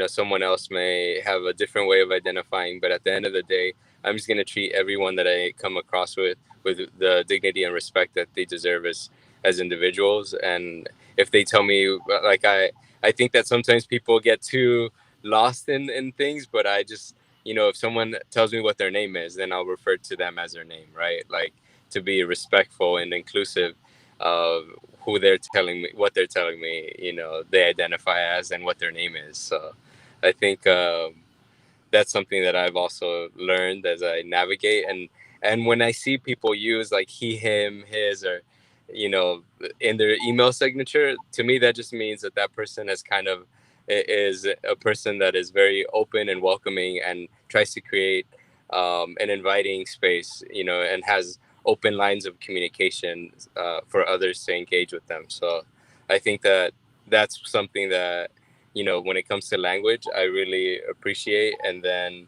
someone else may have a different way of identifying, but at the end of the day, I'm just going to treat everyone that I come across with the dignity and respect that they deserve as individuals. And if they tell me, like, I think that sometimes people get too lost in things, but I just, if someone tells me what their name is, then I'll refer to them as their name, right? Like, to be respectful and inclusive of who they're telling me, what they're telling me, they identify as, and what their name is. So I think that's something that I've also learned as I navigate. And when I see people use like he, him, his, or in their email signature, to me that just means that person is a person that is very open and welcoming and tries to create an inviting space, and has open lines of communication for others to engage with them. So I think that that's something that when it comes to language, I really appreciate. And then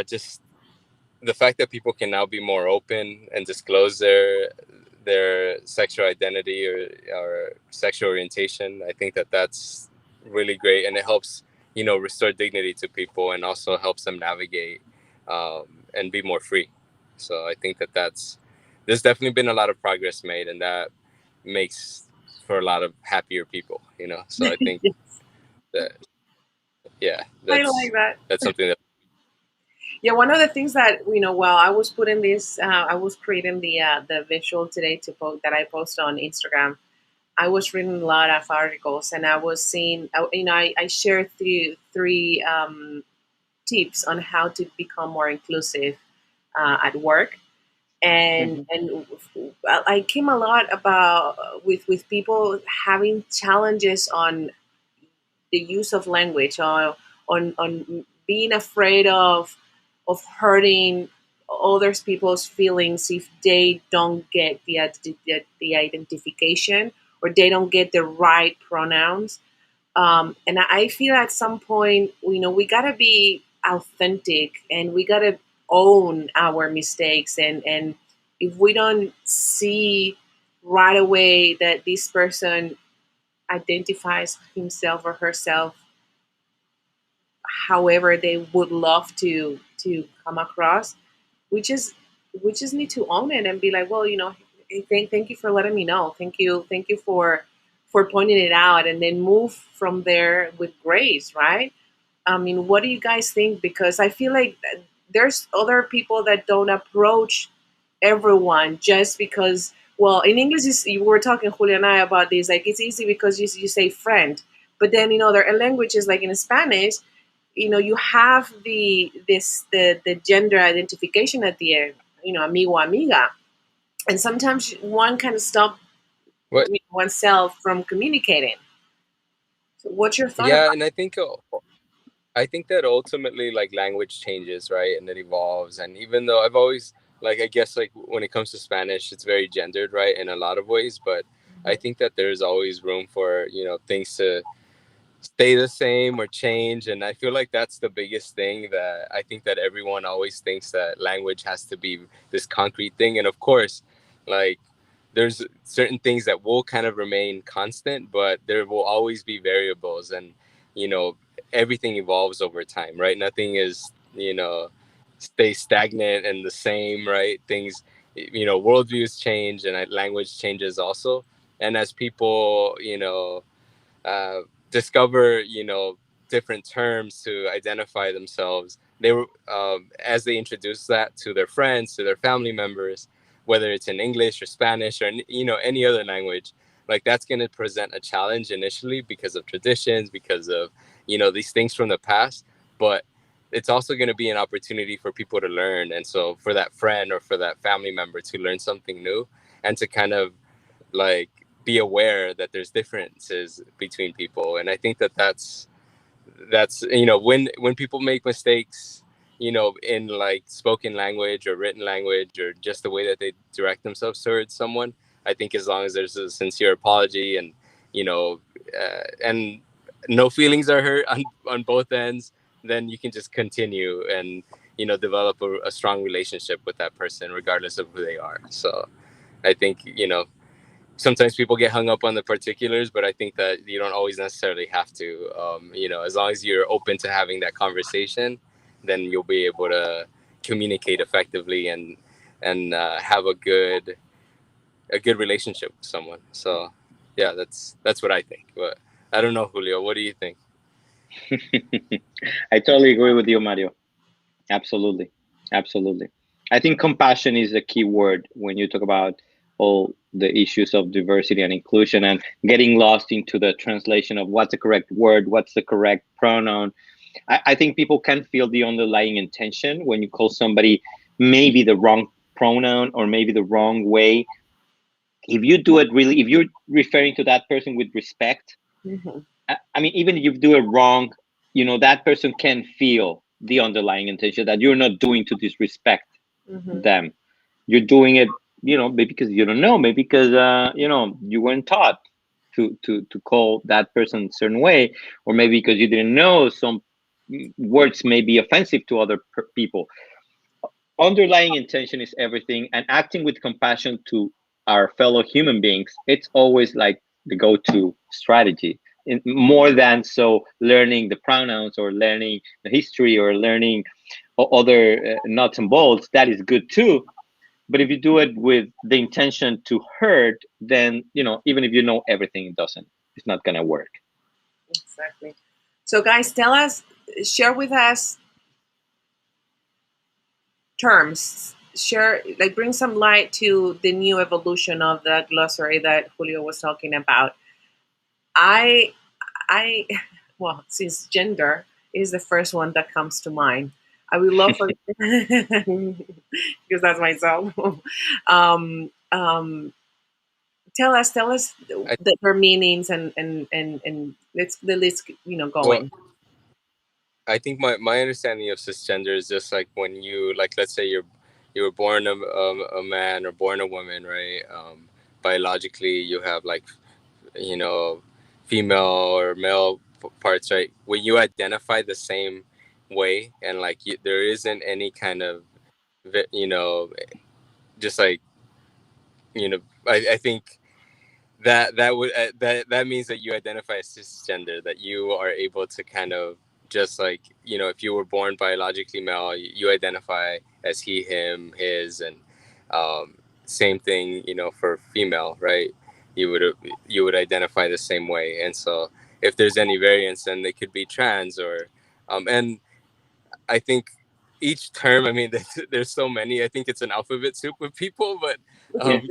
just the fact that people can now be more open and disclose their sexual identity or sexual orientation, I think that that's really great, and it helps restore dignity to people, and also helps them navigate and be more free. So I think that there's definitely been a lot of progress made, and that makes for a lot of happier people, you know. So I think that, yeah, I like that. that's something that. Yeah, one of the things that while I was putting this, I was creating the visual today to post that I post on Instagram. I was reading a lot of articles, and I was seeing, I shared three tips on how to become more inclusive at work, and I came a lot about with people having challenges on the use of language, or on being afraid of hurting other people's feelings if they don't get the identification, or they don't get the right pronouns. And I feel at some point, we gotta be authentic, and we gotta own our mistakes. And if we don't see right away that this person identifies himself or herself however they would love to come across, we just we just need to own it and be like, well, hey, thank you for letting me know. Thank you for pointing it out, and then move from there with grace, right? I mean, what do you guys think? Because I feel like there's other people that don't approach everyone just because. Well, in English, you were talking, Julia and I, about this. Like, it's easy because you say friend, but then there are languages like in Spanish. You have the gender identification at the end. Amigo, amiga, and sometimes one kind of stop What? oneself from communicating. So what's your thought Yeah, about? and I think that ultimately, like, language changes, right? And it evolves. And even though I've always, like, I guess, like, when it comes to Spanish, it's very gendered, right, in a lot of ways. But I think that there's always room for, things to stay the same or change. And I feel like that's the biggest thing, that I think that everyone always thinks that language has to be this concrete thing. And of course, like, there's certain things that will kind of remain constant, but there will always be variables. And you know everything evolves over time, right? Nothing is, stay stagnant and the same, right? Things, worldviews change, and language changes also. And as people, uh, discover, different terms to identify themselves, they were, as they introduce that to their friends, to their family members, whether it's in English or Spanish or, any other language, like, that's going to present a challenge initially because of traditions, because of, these things from the past. But it's also going to be an opportunity for people to learn. And so for that friend or for that family member to learn something new, and to kind of, like, be aware that there's differences between people. And I think that that's when people make mistakes, in, like, spoken language or written language, or just the way that they direct themselves towards someone, I think as long as there's a sincere apology, and and no feelings are hurt on both ends, then you can just continue and, develop a strong relationship with that person regardless of who they are. So I think, sometimes people get hung up on the particulars, but I think that you don't always necessarily have to. As long as you're open to having that conversation, then you'll be able to communicate effectively, and have a good relationship with someone. So, yeah, that's what I think. But I don't know, Julio, what do you think? I totally agree with you, Mario. Absolutely. Absolutely. I think compassion is a key word when you talk about all the issues of diversity and inclusion, and getting lost into the translation of what's the correct word, what's the correct pronoun. I think people can feel the underlying intention when you call somebody maybe the wrong pronoun or maybe the wrong way. If you do it really, if you're referring to that person with respect, Mm-hmm. I mean, even if you do it wrong, that person can feel the underlying intention that you're not doing to disrespect Mm-hmm. them. You're doing it, maybe because you don't know, maybe because, you weren't taught to call that person a certain way, or maybe because you didn't know some words may be offensive to other people. Underlying intention is everything, and acting with compassion to our fellow human beings, it's always like the go-to strategy, more than so learning the pronouns or learning the history or learning other nuts and bolts, that is good too. But if you do it with the intention to hurt, then even if you know everything, it's not gonna work. Exactly. So guys, share with us terms, bring some light to the new evolution of the glossary that Julio was talking about. I well, since gender is the first one that comes to mind, I would love for because that's myself. um, um, tell us their meanings and let's Well, going. I think my understanding of cisgender is just like when you, like, let's say you were born a man or born a woman, right? Biologically, you have like, you know, female or male parts, right? When you identify the same way, and like there isn't any kind of, just like, I think that means that you identify as cisgender, that you are able to kind of, just like, if you were born biologically male, you identify as he, him, his, and same thing, for female, right? You would identify the same way. And so if there's any variance, then they could be trans, or and I think each term, I mean, there's so many. I think it's an alphabet soup with people, but Yeah.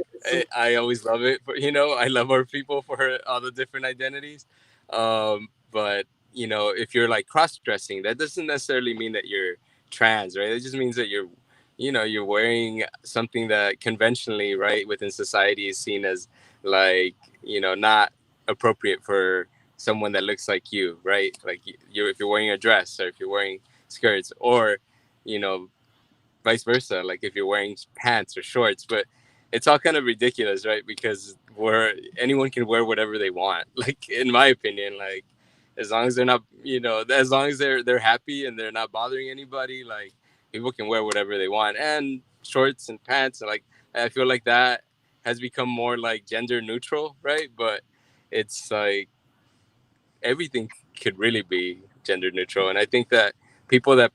I always love it. I love our people for all the different identities. But if you're like cross-dressing, that doesn't necessarily mean that you're trans, right? It just means that you're wearing something that conventionally, right, within society is seen as like, not appropriate for someone that looks like you, right? Like if you're wearing a dress, or if you're wearing skirts, or you know vice versa, like if you're wearing pants or shorts. But it's all kind of ridiculous, right? Because anyone can wear whatever they want, like, in my opinion. Like, as long as they're not, as long as they're happy and they're not bothering anybody, like, people can wear whatever they want. And shorts and pants, and like, I feel like that has become more like gender neutral, right? But it's like everything could really be gender neutral. And I think that people that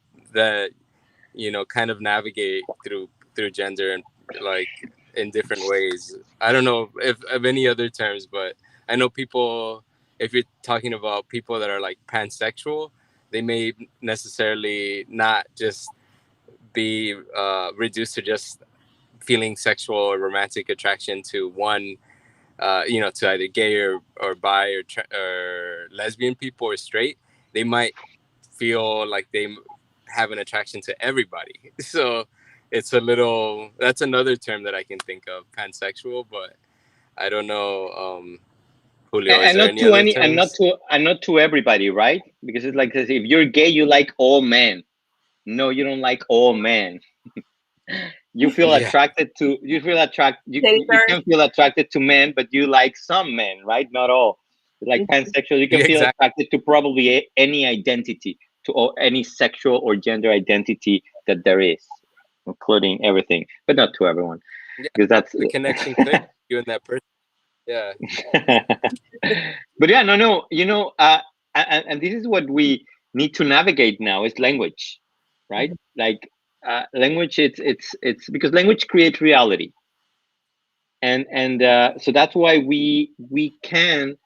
kind of navigate through gender, and like in different ways, I don't know if of any other terms, but I know people, if you're talking about people that are like pansexual, they may necessarily not just be reduced to just feeling sexual or romantic attraction to one, to either gay or bi or lesbian people or straight. They might feel like they have an attraction to everybody. So that's another term that I can think of, pansexual. But I don't know, Julio, is And there not any to other any, terms? and not to everybody, right? Because it's like this, if you're gay, you like all men. No, you don't like all men. You feel Yeah, attracted to, you Later. can feel attracted to men, but you like some men, right? Not all. Like pansexual, you can yeah, feel exactly. attracted to probably any identity, any sexual or gender identity that there is, including everything, but not to everyone, Yeah, because that's the connection could you and that person. Yeah, but yeah, no, and this is what we need to navigate now, is language, right? Like, language, it's because language creates reality. And so that's why we can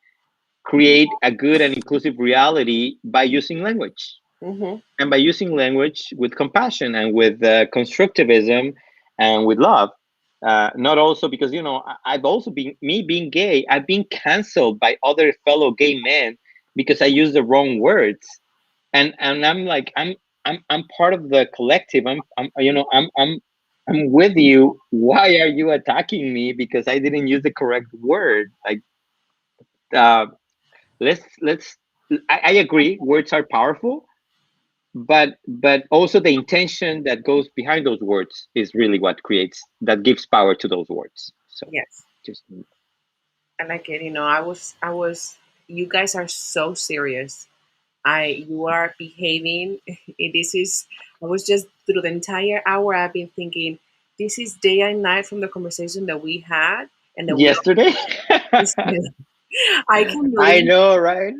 create a good and inclusive reality by using language, Mm-hmm. and by using language with compassion and with constructivism and with love. Not also because I've also been, me being gay, I've been canceled by other fellow gay men because I use the wrong words, and I'm like, I'm part of the collective. I'm with you. Why are you attacking me because I didn't use the correct word? Like, uh, let's. I agree. Words are powerful, but also the intention that goes behind those words is really what gives power to those words. So Yes. just I like it. You guys are so serious. You are behaving. This is, I was just through the entire hour, I've been thinking, this is day and night from the conversation that we had and that we yesterday. I can I believe know, right?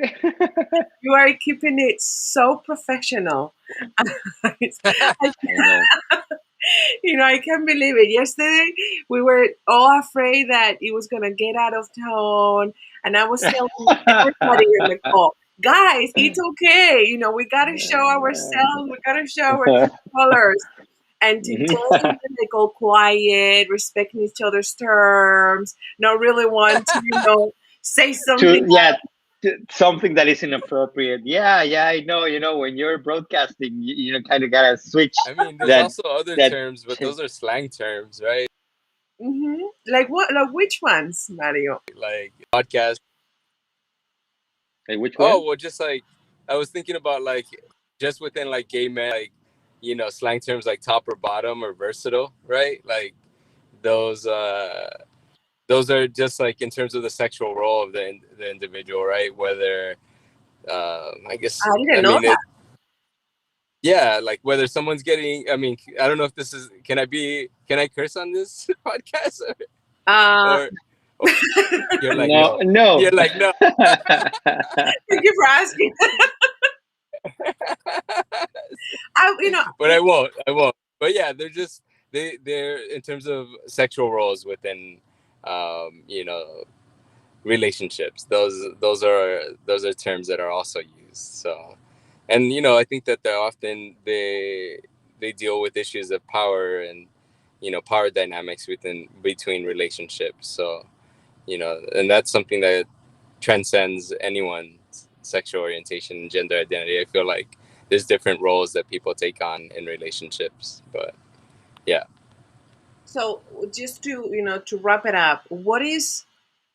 you are keeping it so professional. I, I know. I can't believe it. Yesterday, we were all afraid that it was going to get out of town. And I was telling everybody in the call, guys, it's okay. We got to show ourselves. We got to show our true colors. And today, we're like all quiet, respecting each other's terms, not really want to, say something. Yeah, something that is inappropriate. Yeah, I know. When you're broadcasting, kind of gotta switch I mean, there's that also other that. terms, but those are slang terms, right? Like what? Like which ones, Mario? Like podcast. Like which Oh, one? well, just like I was thinking about, like, just within like gay men, like, slang terms like top or bottom or versatile, right? Like those those are just like in terms of the sexual role of the individual, right? Whether I guess, I didn't I know mean it, yeah, like whether someone's getting, I mean, I don't know if this is, can I curse on this podcast, that. or you're like No, no, no. you're like no. Thank you for asking. But I won't. But yeah, they're just they're in terms of sexual roles within you know relationships. Those are terms that are also used. So, and I think that they're often they deal with issues of power and power dynamics between relationships. So, and that's something that transcends anyone's sexual orientation and gender identity. I feel like there's different roles that people take on in relationships, but yeah. So just to to wrap it up, what is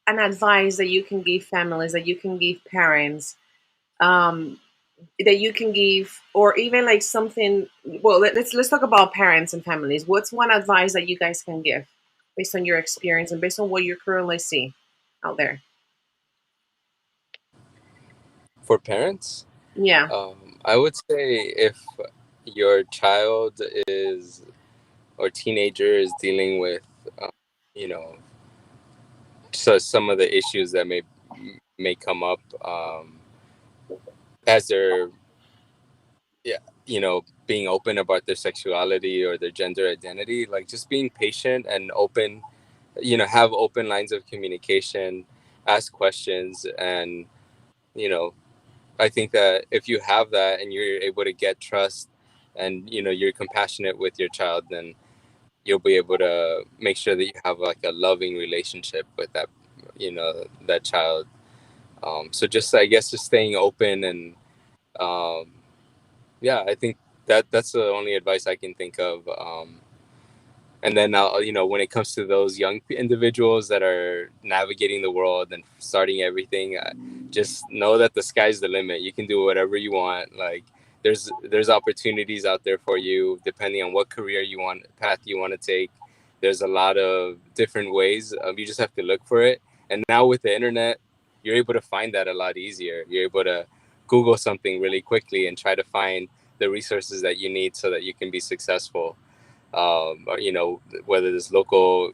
an advice that you can give families, that you can give parents, um, that you can give, or even like something? Well, let's talk about parents and families. What's one advice that you guys can give based on your experience and based on what you currently see out there? For parents, Yeah. I would say if your child is or teenager is dealing with, um, you know, so some of the issues that may come up as they're, yeah, being open about their sexuality or their gender identity, like just being patient and open, have open lines of communication, ask questions, and you know, I think that if you have that and you're able to get trust and you're compassionate with your child, then you'll be able to make sure that you have like a loving relationship with that child. So just, I guess, just staying open and um, yeah, I think that's the only advice I can think of. And then when it comes to those young individuals that are navigating the world and starting everything, just know that the sky's the limit. You can do whatever you want. Like there's opportunities out there for you depending on what career you want, path you want to take. There's a lot of different ways. You just have to look for it. And now with the internet, you're able to find that a lot easier. You're able to Google something really quickly and try to find the resources that you need so that you can be successful. Or, whether there's local,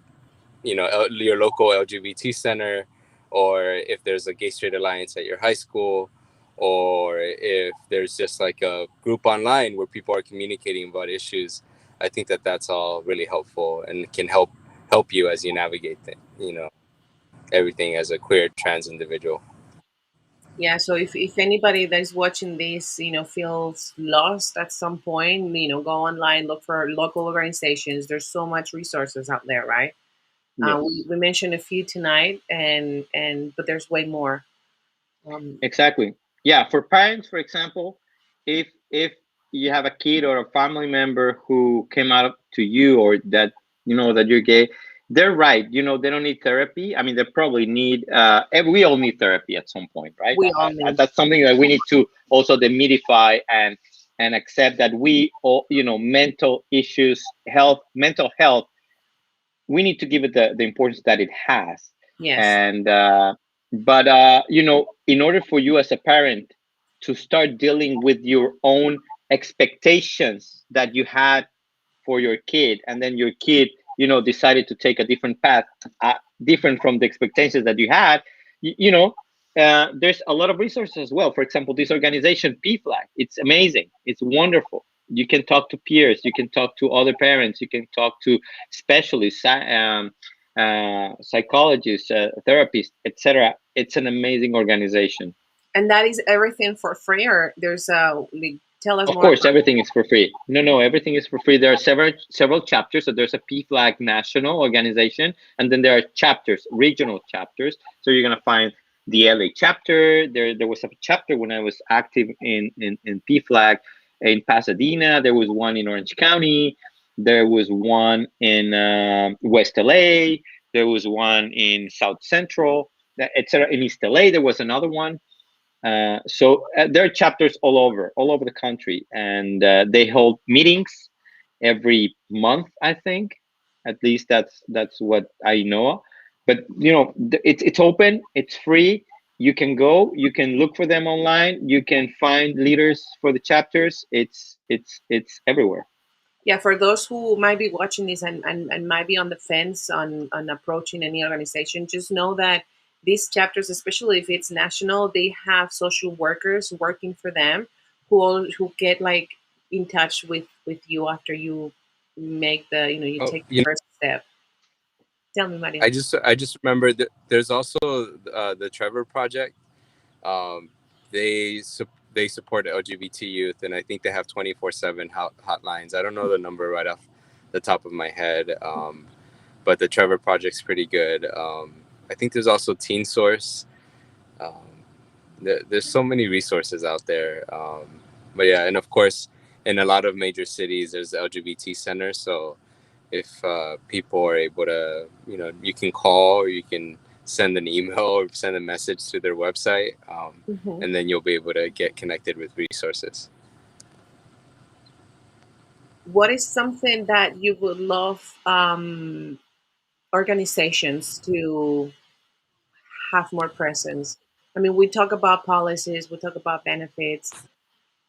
your local LGBT center, or if there's a gay straight alliance at your high school, or if there's just like a group online where people are communicating about issues. I think that that's all really helpful and can help you as you navigate everything as a queer trans individual. Yeah, so if anybody that is watching this, feels lost at some point, go online, look for local organizations. There's so much resources out there, right? Yes. We mentioned a few tonight, and but there's way more. Um, Exactly. Yeah, for parents, for example, if you have a kid or a family member who came out to you or that that you're gay, they're right. They don't need therapy. I mean, they probably need. We all need therapy at some point, right? we all need. That's something that we need to also demystify and accept that we all, mental issues, mental health, we need to give it the importance that it has. Yes. And but in order for you as a parent to start dealing with your own expectations that you had for your kid, and then your kid decided to take a different path, different from the expectations that you had, you know, there's a lot of resources as well. For example, this organization PFLAG, it's amazing, it's wonderful. You can talk to peers, you can talk to other parents, you can talk to specialists, psychologists, therapists, etc. It's an amazing organization. And that is everything for free, or there's like, tell us Of more course, about. everything is for free. No, everything is for free. There are several chapters. So there's a PFLAG national organization, and then there are chapters, regional chapters. So you're gonna find the LA chapter. There was a chapter when I was active in PFLAG in Pasadena. There was one in Orange County. There was one in West LA. There was one in South Central, etc. In East LA, there was another one. So there are chapters all over the country, and they hold meetings every month. I think, at least that's what I know. But it's open, it's free. You can go, you can look for them online. You can find leaders for the chapters. It's everywhere. Yeah, for those who might be watching this and might be on the fence on approaching any organization, just know that these chapters, especially if it's national, they have social workers working for them who get like in touch with you after you make the you Oh, take the first step. Tell me, Mario. I just remember that there's also the Trevor Project. Um, they support LGBT youth, and I think they have 24/7 hotlines. I don't know the number right off the top of my head, but the Trevor Project's pretty good. I think there's also Teen Source. Um, there's so many resources out there. But yeah, and of course, in a lot of major cities, there's LGBT centers. So if people are able to, you can call or you can send an email or send a message to their website, Hmm. and then you'll be able to get connected with resources. What is something that you would love organizations to have more presence? I mean, we talk about policies, we talk about benefits.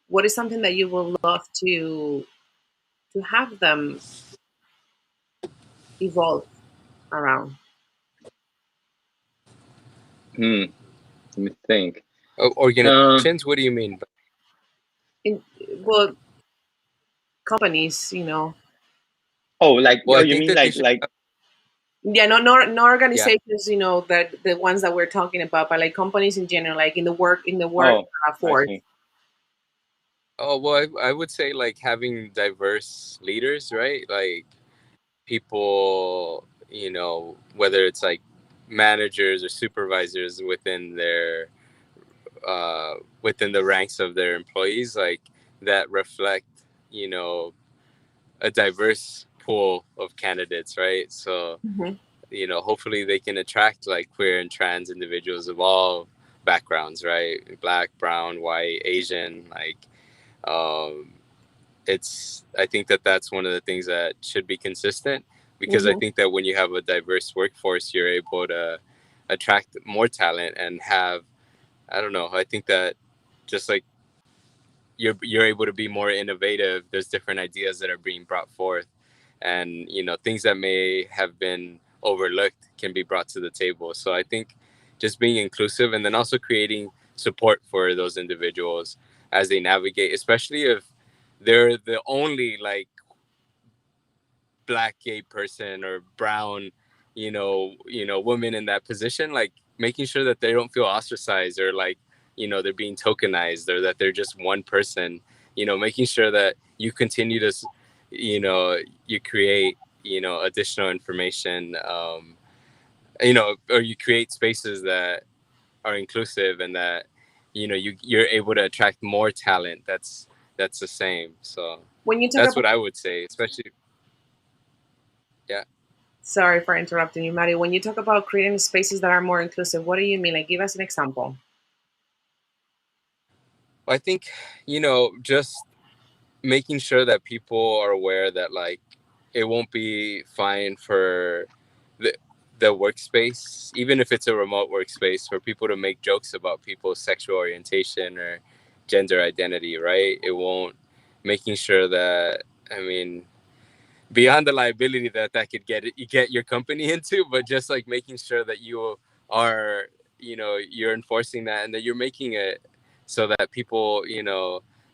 What is something that you would love to have them evolve around? Hmm. Let me think. Uh, Organizations? What do you mean? In well, companies, Well, I you think mean that they should. yeah, no Yeah. organizations, that the ones that we're talking about, but like companies in general, like in the work oh, I force. see. Oh well, I would say like having diverse leaders, right? Like people, whether it's like managers or supervisors within the ranks of their employees, like that reflect, you know, a diverse pool of candidates, right? So, Hmm. hopefully they can attract like queer and trans individuals of all backgrounds, right? Black, brown, white, Asian, like, um, I think that that's one of the things that should be consistent, because I Hmm. think that when you have a diverse workforce, you're able to attract more talent and have, I don't know, I think that just like you're able to be more innovative. There's different ideas that are being brought forth, and things that may have been overlooked can be brought to the table. So I think just being inclusive, and then also creating support for those individuals as they navigate, especially if they're the only like black gay person or brown, woman in that position, like making sure that they don't feel ostracized or like, they're being tokenized, or that they're just one person, making sure that you continue to, you know, you create, additional information, or you create spaces that are inclusive, and that, you're able to attract more talent that's the same. So When you talk that's what about, I would say, especially, yeah. sorry for interrupting you, Mario. When you talk about creating spaces that are more inclusive, what do you mean? Like, give us an example. I think, just making sure that people are aware that like it won't be fine for the the workspace, even if it's a remote workspace, for people to make jokes about people's sexual orientation or gender identity, right? It won't, making sure that, I mean, beyond the liability that could get your company into, but just like making sure that you are you're enforcing that, and that you're making it so that people,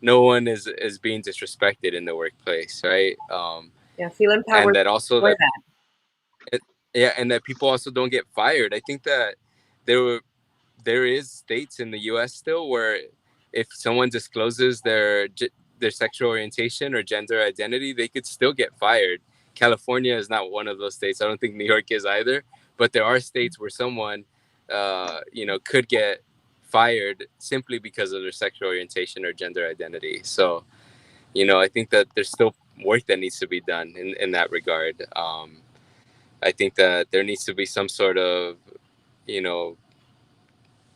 no one is being disrespected in the workplace, right? Yeah, feel And empowered that also for that that. yeah, and that people also don't get fired. I think that there is states in the U.S. still where if someone discloses their sexual orientation or gender identity, they could still get fired. California is not one of those states. I don't think New York is either. But there are states where someone, could get fired simply because of their sexual orientation or gender identity. So, I think that there's still work that needs to be done in that regard. I think that there needs to be some sort of, you know,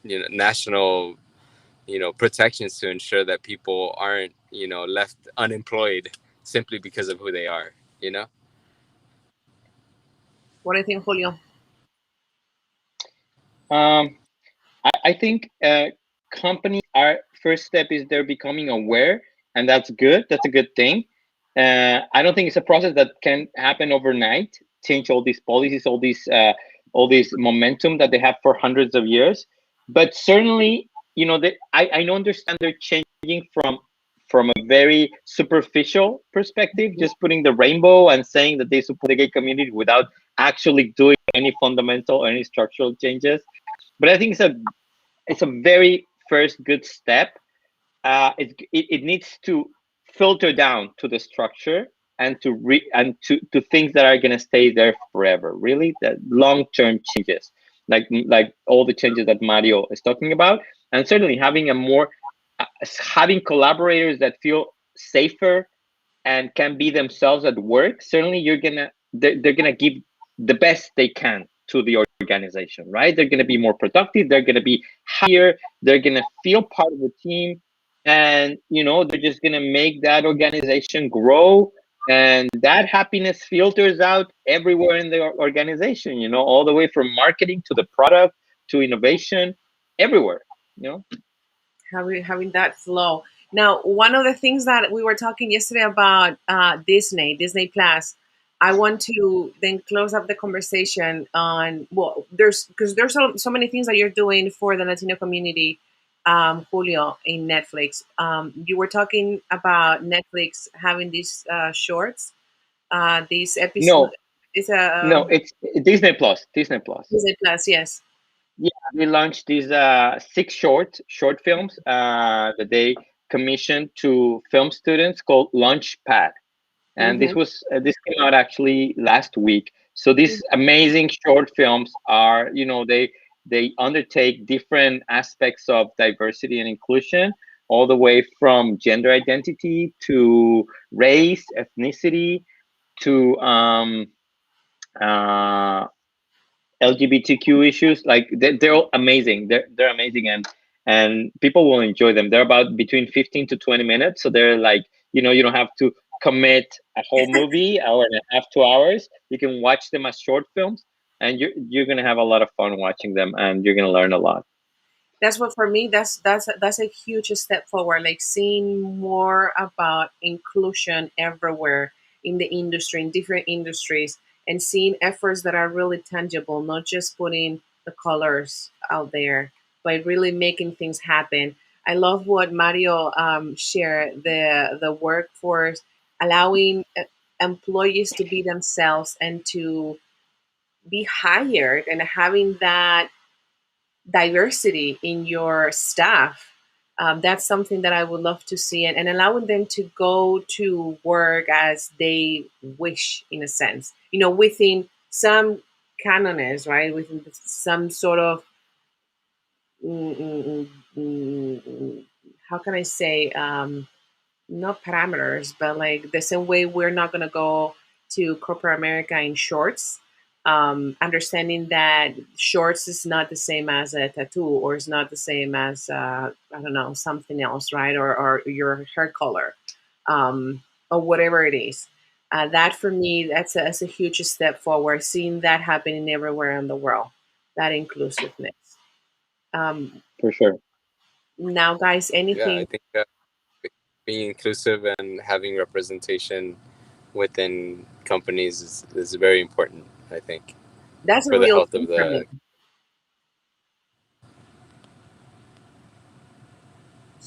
national, protections to ensure that people aren't, left unemployed simply because of who they are, What do you think, Julio? Um, I think companies are first step is they're becoming aware, and that's good. That's a good thing. I don't think it's a process that can happen overnight. Change all these policies, all these momentum that they have for hundreds of years. But certainly, I don't understand they're changing from a very superficial perspective, just putting the rainbow and saying that they support the gay community without actually doing any fundamental or any structural changes. But I think it's a very first good step. It needs to filter down to the structure and to things that are going to stay there forever. Really, the long-term changes, like all the changes that Mario is talking about, and certainly having collaborators that feel safer and can be themselves at work. Certainly, they're gonna give the best they can to the organization, right? They're gonna be more productive. They're gonna be happier. They're gonna feel part of the team, and they're just gonna make that organization grow. And that happiness filters out everywhere in the organization. All the way from marketing to the product to innovation, everywhere. You know. Having that flow. Now, one of the things that we were talking yesterday about Disney Plus, I want to then close up the conversation on, well, there's so many things that you're doing for the Latino community, Julio, in Netflix. You were talking about Netflix having these shorts, these episodes. No, It's a no, it's Disney Plus. Disney Plus. Disney Plus, yes. Yeah, we launched these six short films that they commissioned to film students called Launchpad, and Mm-hmm. this came out actually last week. So these amazing short films are, they undertake different aspects of diversity and inclusion, all the way from gender identity to race, ethnicity, to uh, LGBTQ issues. Like they're all amazing. They're amazing, and people will enjoy them. They're about between 15 to 20 minutes, so they're like, you don't have to commit a whole movie, hour and a half, 2 hours. You can watch them as short films, and you're gonna have a lot of fun watching them, and you're gonna learn a lot. That's what, for me, that's a huge step forward, like seeing more about inclusion everywhere in the industry, in different industries, and seeing efforts that are really tangible, not just putting the colors out there, but really making things happen. I love what Mario shared, the workforce allowing employees to be themselves and to be hired, and having that diversity in your staff. That's something that I would love to see, and allowing them to go to work as they wish, in a sense, within some canons, right? Within some sort of, mm, mm, mm, mm, how can I say, not parameters, but like the same way we're not going to go to corporate America in shorts. Understanding that shorts is not the same as a tattoo, or is not the same as I don't know, something else, right? Or your hair color, or whatever it is. That, for me, that's a huge step forward. Seeing that happening everywhere in the world, that inclusiveness. Um, For sure. Now, guys, Yeah, I anything think being inclusive and having representation within companies is very important, I think, that's a for the real health thing of for me. the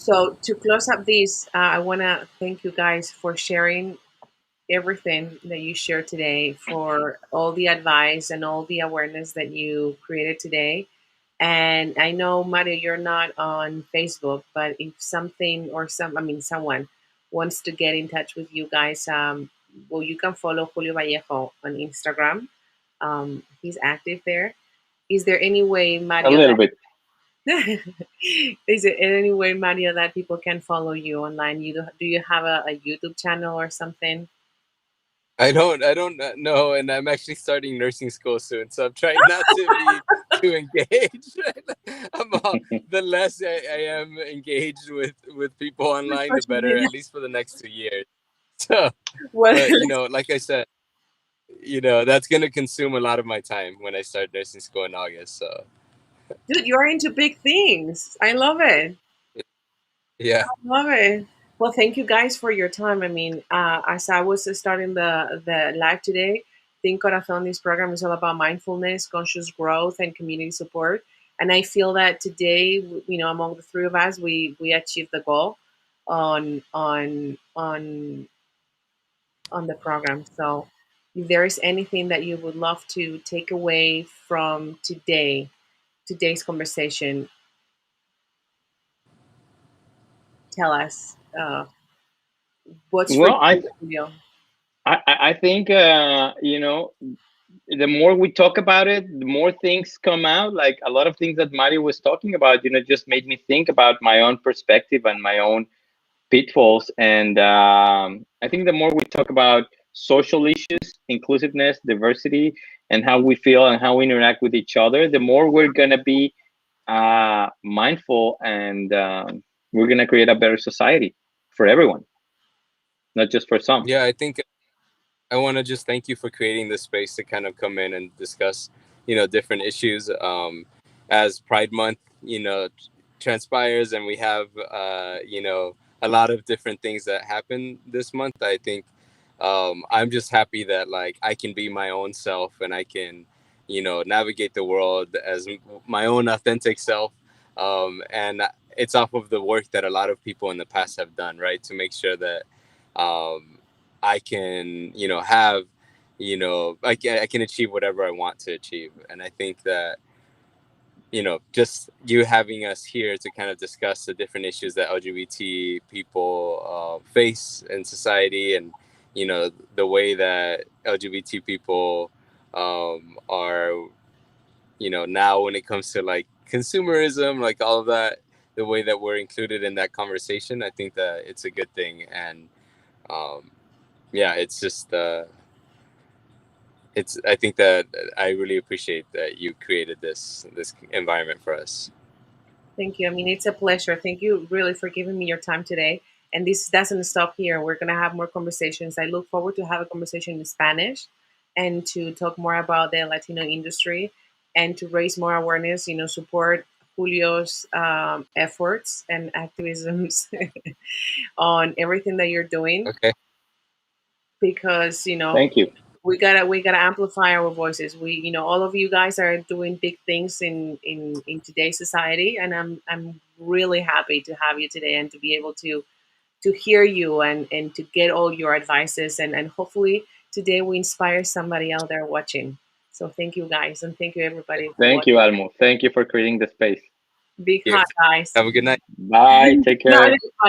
So to close up this, I want to thank you guys for sharing everything that you shared today, for all the advice and all the awareness that you created today. And I know, Mario, you're not on Facebook, but if something or someone wants to get in touch with you guys, well, you can follow Julio Vallejo on Instagram. He's active there. Is there any way, A Mario, little bit. is there any way, Mario, that people can follow you online? Do you have a YouTube channel or something? I don't know, and I'm actually starting nursing school soon, so I'm trying not to be too engaged. The less I am engaged with people With online, the social better, media? at least for the next 2 years. So, Well, but like I said, that's gonna consume a lot of my time when I start nursing school in August. So, dude, you're into big things. I love it. yeah. Love it. Well, thank you guys for your time. I mean, as I was starting the live today, Think Corazon, this program is all about mindfulness, conscious growth, and community support. And I feel that today, among the three of us, we achieved the goal on on on on the program. So, if there is anything that you would love to take away from today's conversation, tell us. What's for Well, I you? I, I think the more we talk about it, the more things come out. Like a lot of things that Mario was talking about, just made me think about my own perspective and my own pitfalls. And I think the more we talk about social issues, inclusiveness, diversity, and how we feel and how we interact with each other, the more we're gonna be mindful, and we're gonna create a better society for everyone, not just for some. Yeah, I think I want to just thank you for creating this space to kind of come in and discuss, different issues. As Pride Month, transpires, and we have, a lot of different things that happen this month. I think I'm just happy that like I can be my own self, and I can, navigate the world as my own authentic self. And it's off of the work that a lot of people in the past have done, right, to make sure that. I can, have, I can achieve whatever I want to achieve. And I think that, just you having us here to kind of discuss the different issues that LGBT people face in society, and, the way that LGBT people are, now when it comes to like consumerism, like all of that, the way that we're included in that conversation, I think that it's a good thing. And, um, yeah, it's just I think that I really appreciate that you created this environment for us. Thank you. I mean, it's a pleasure. Thank you really for giving me your time today. And this doesn't stop here. We're going to have more conversations. I look forward to have a conversation in Spanish and to talk more about the Latino industry and to raise more awareness, support Julio's efforts and activisms on everything that you're doing Okay. because, Thank you. we gotta amplify our voices. All of you guys are doing big things in today's society, and I'm really happy to have you today and to be able to hear you and to get all your advices, and hopefully today we inspire somebody out there watching. So thank you guys, and thank you everybody for Thank you, watching. Almu. Thank you for creating the space. Big Here. hug, guys. Have a good night. Bye. Take No, care.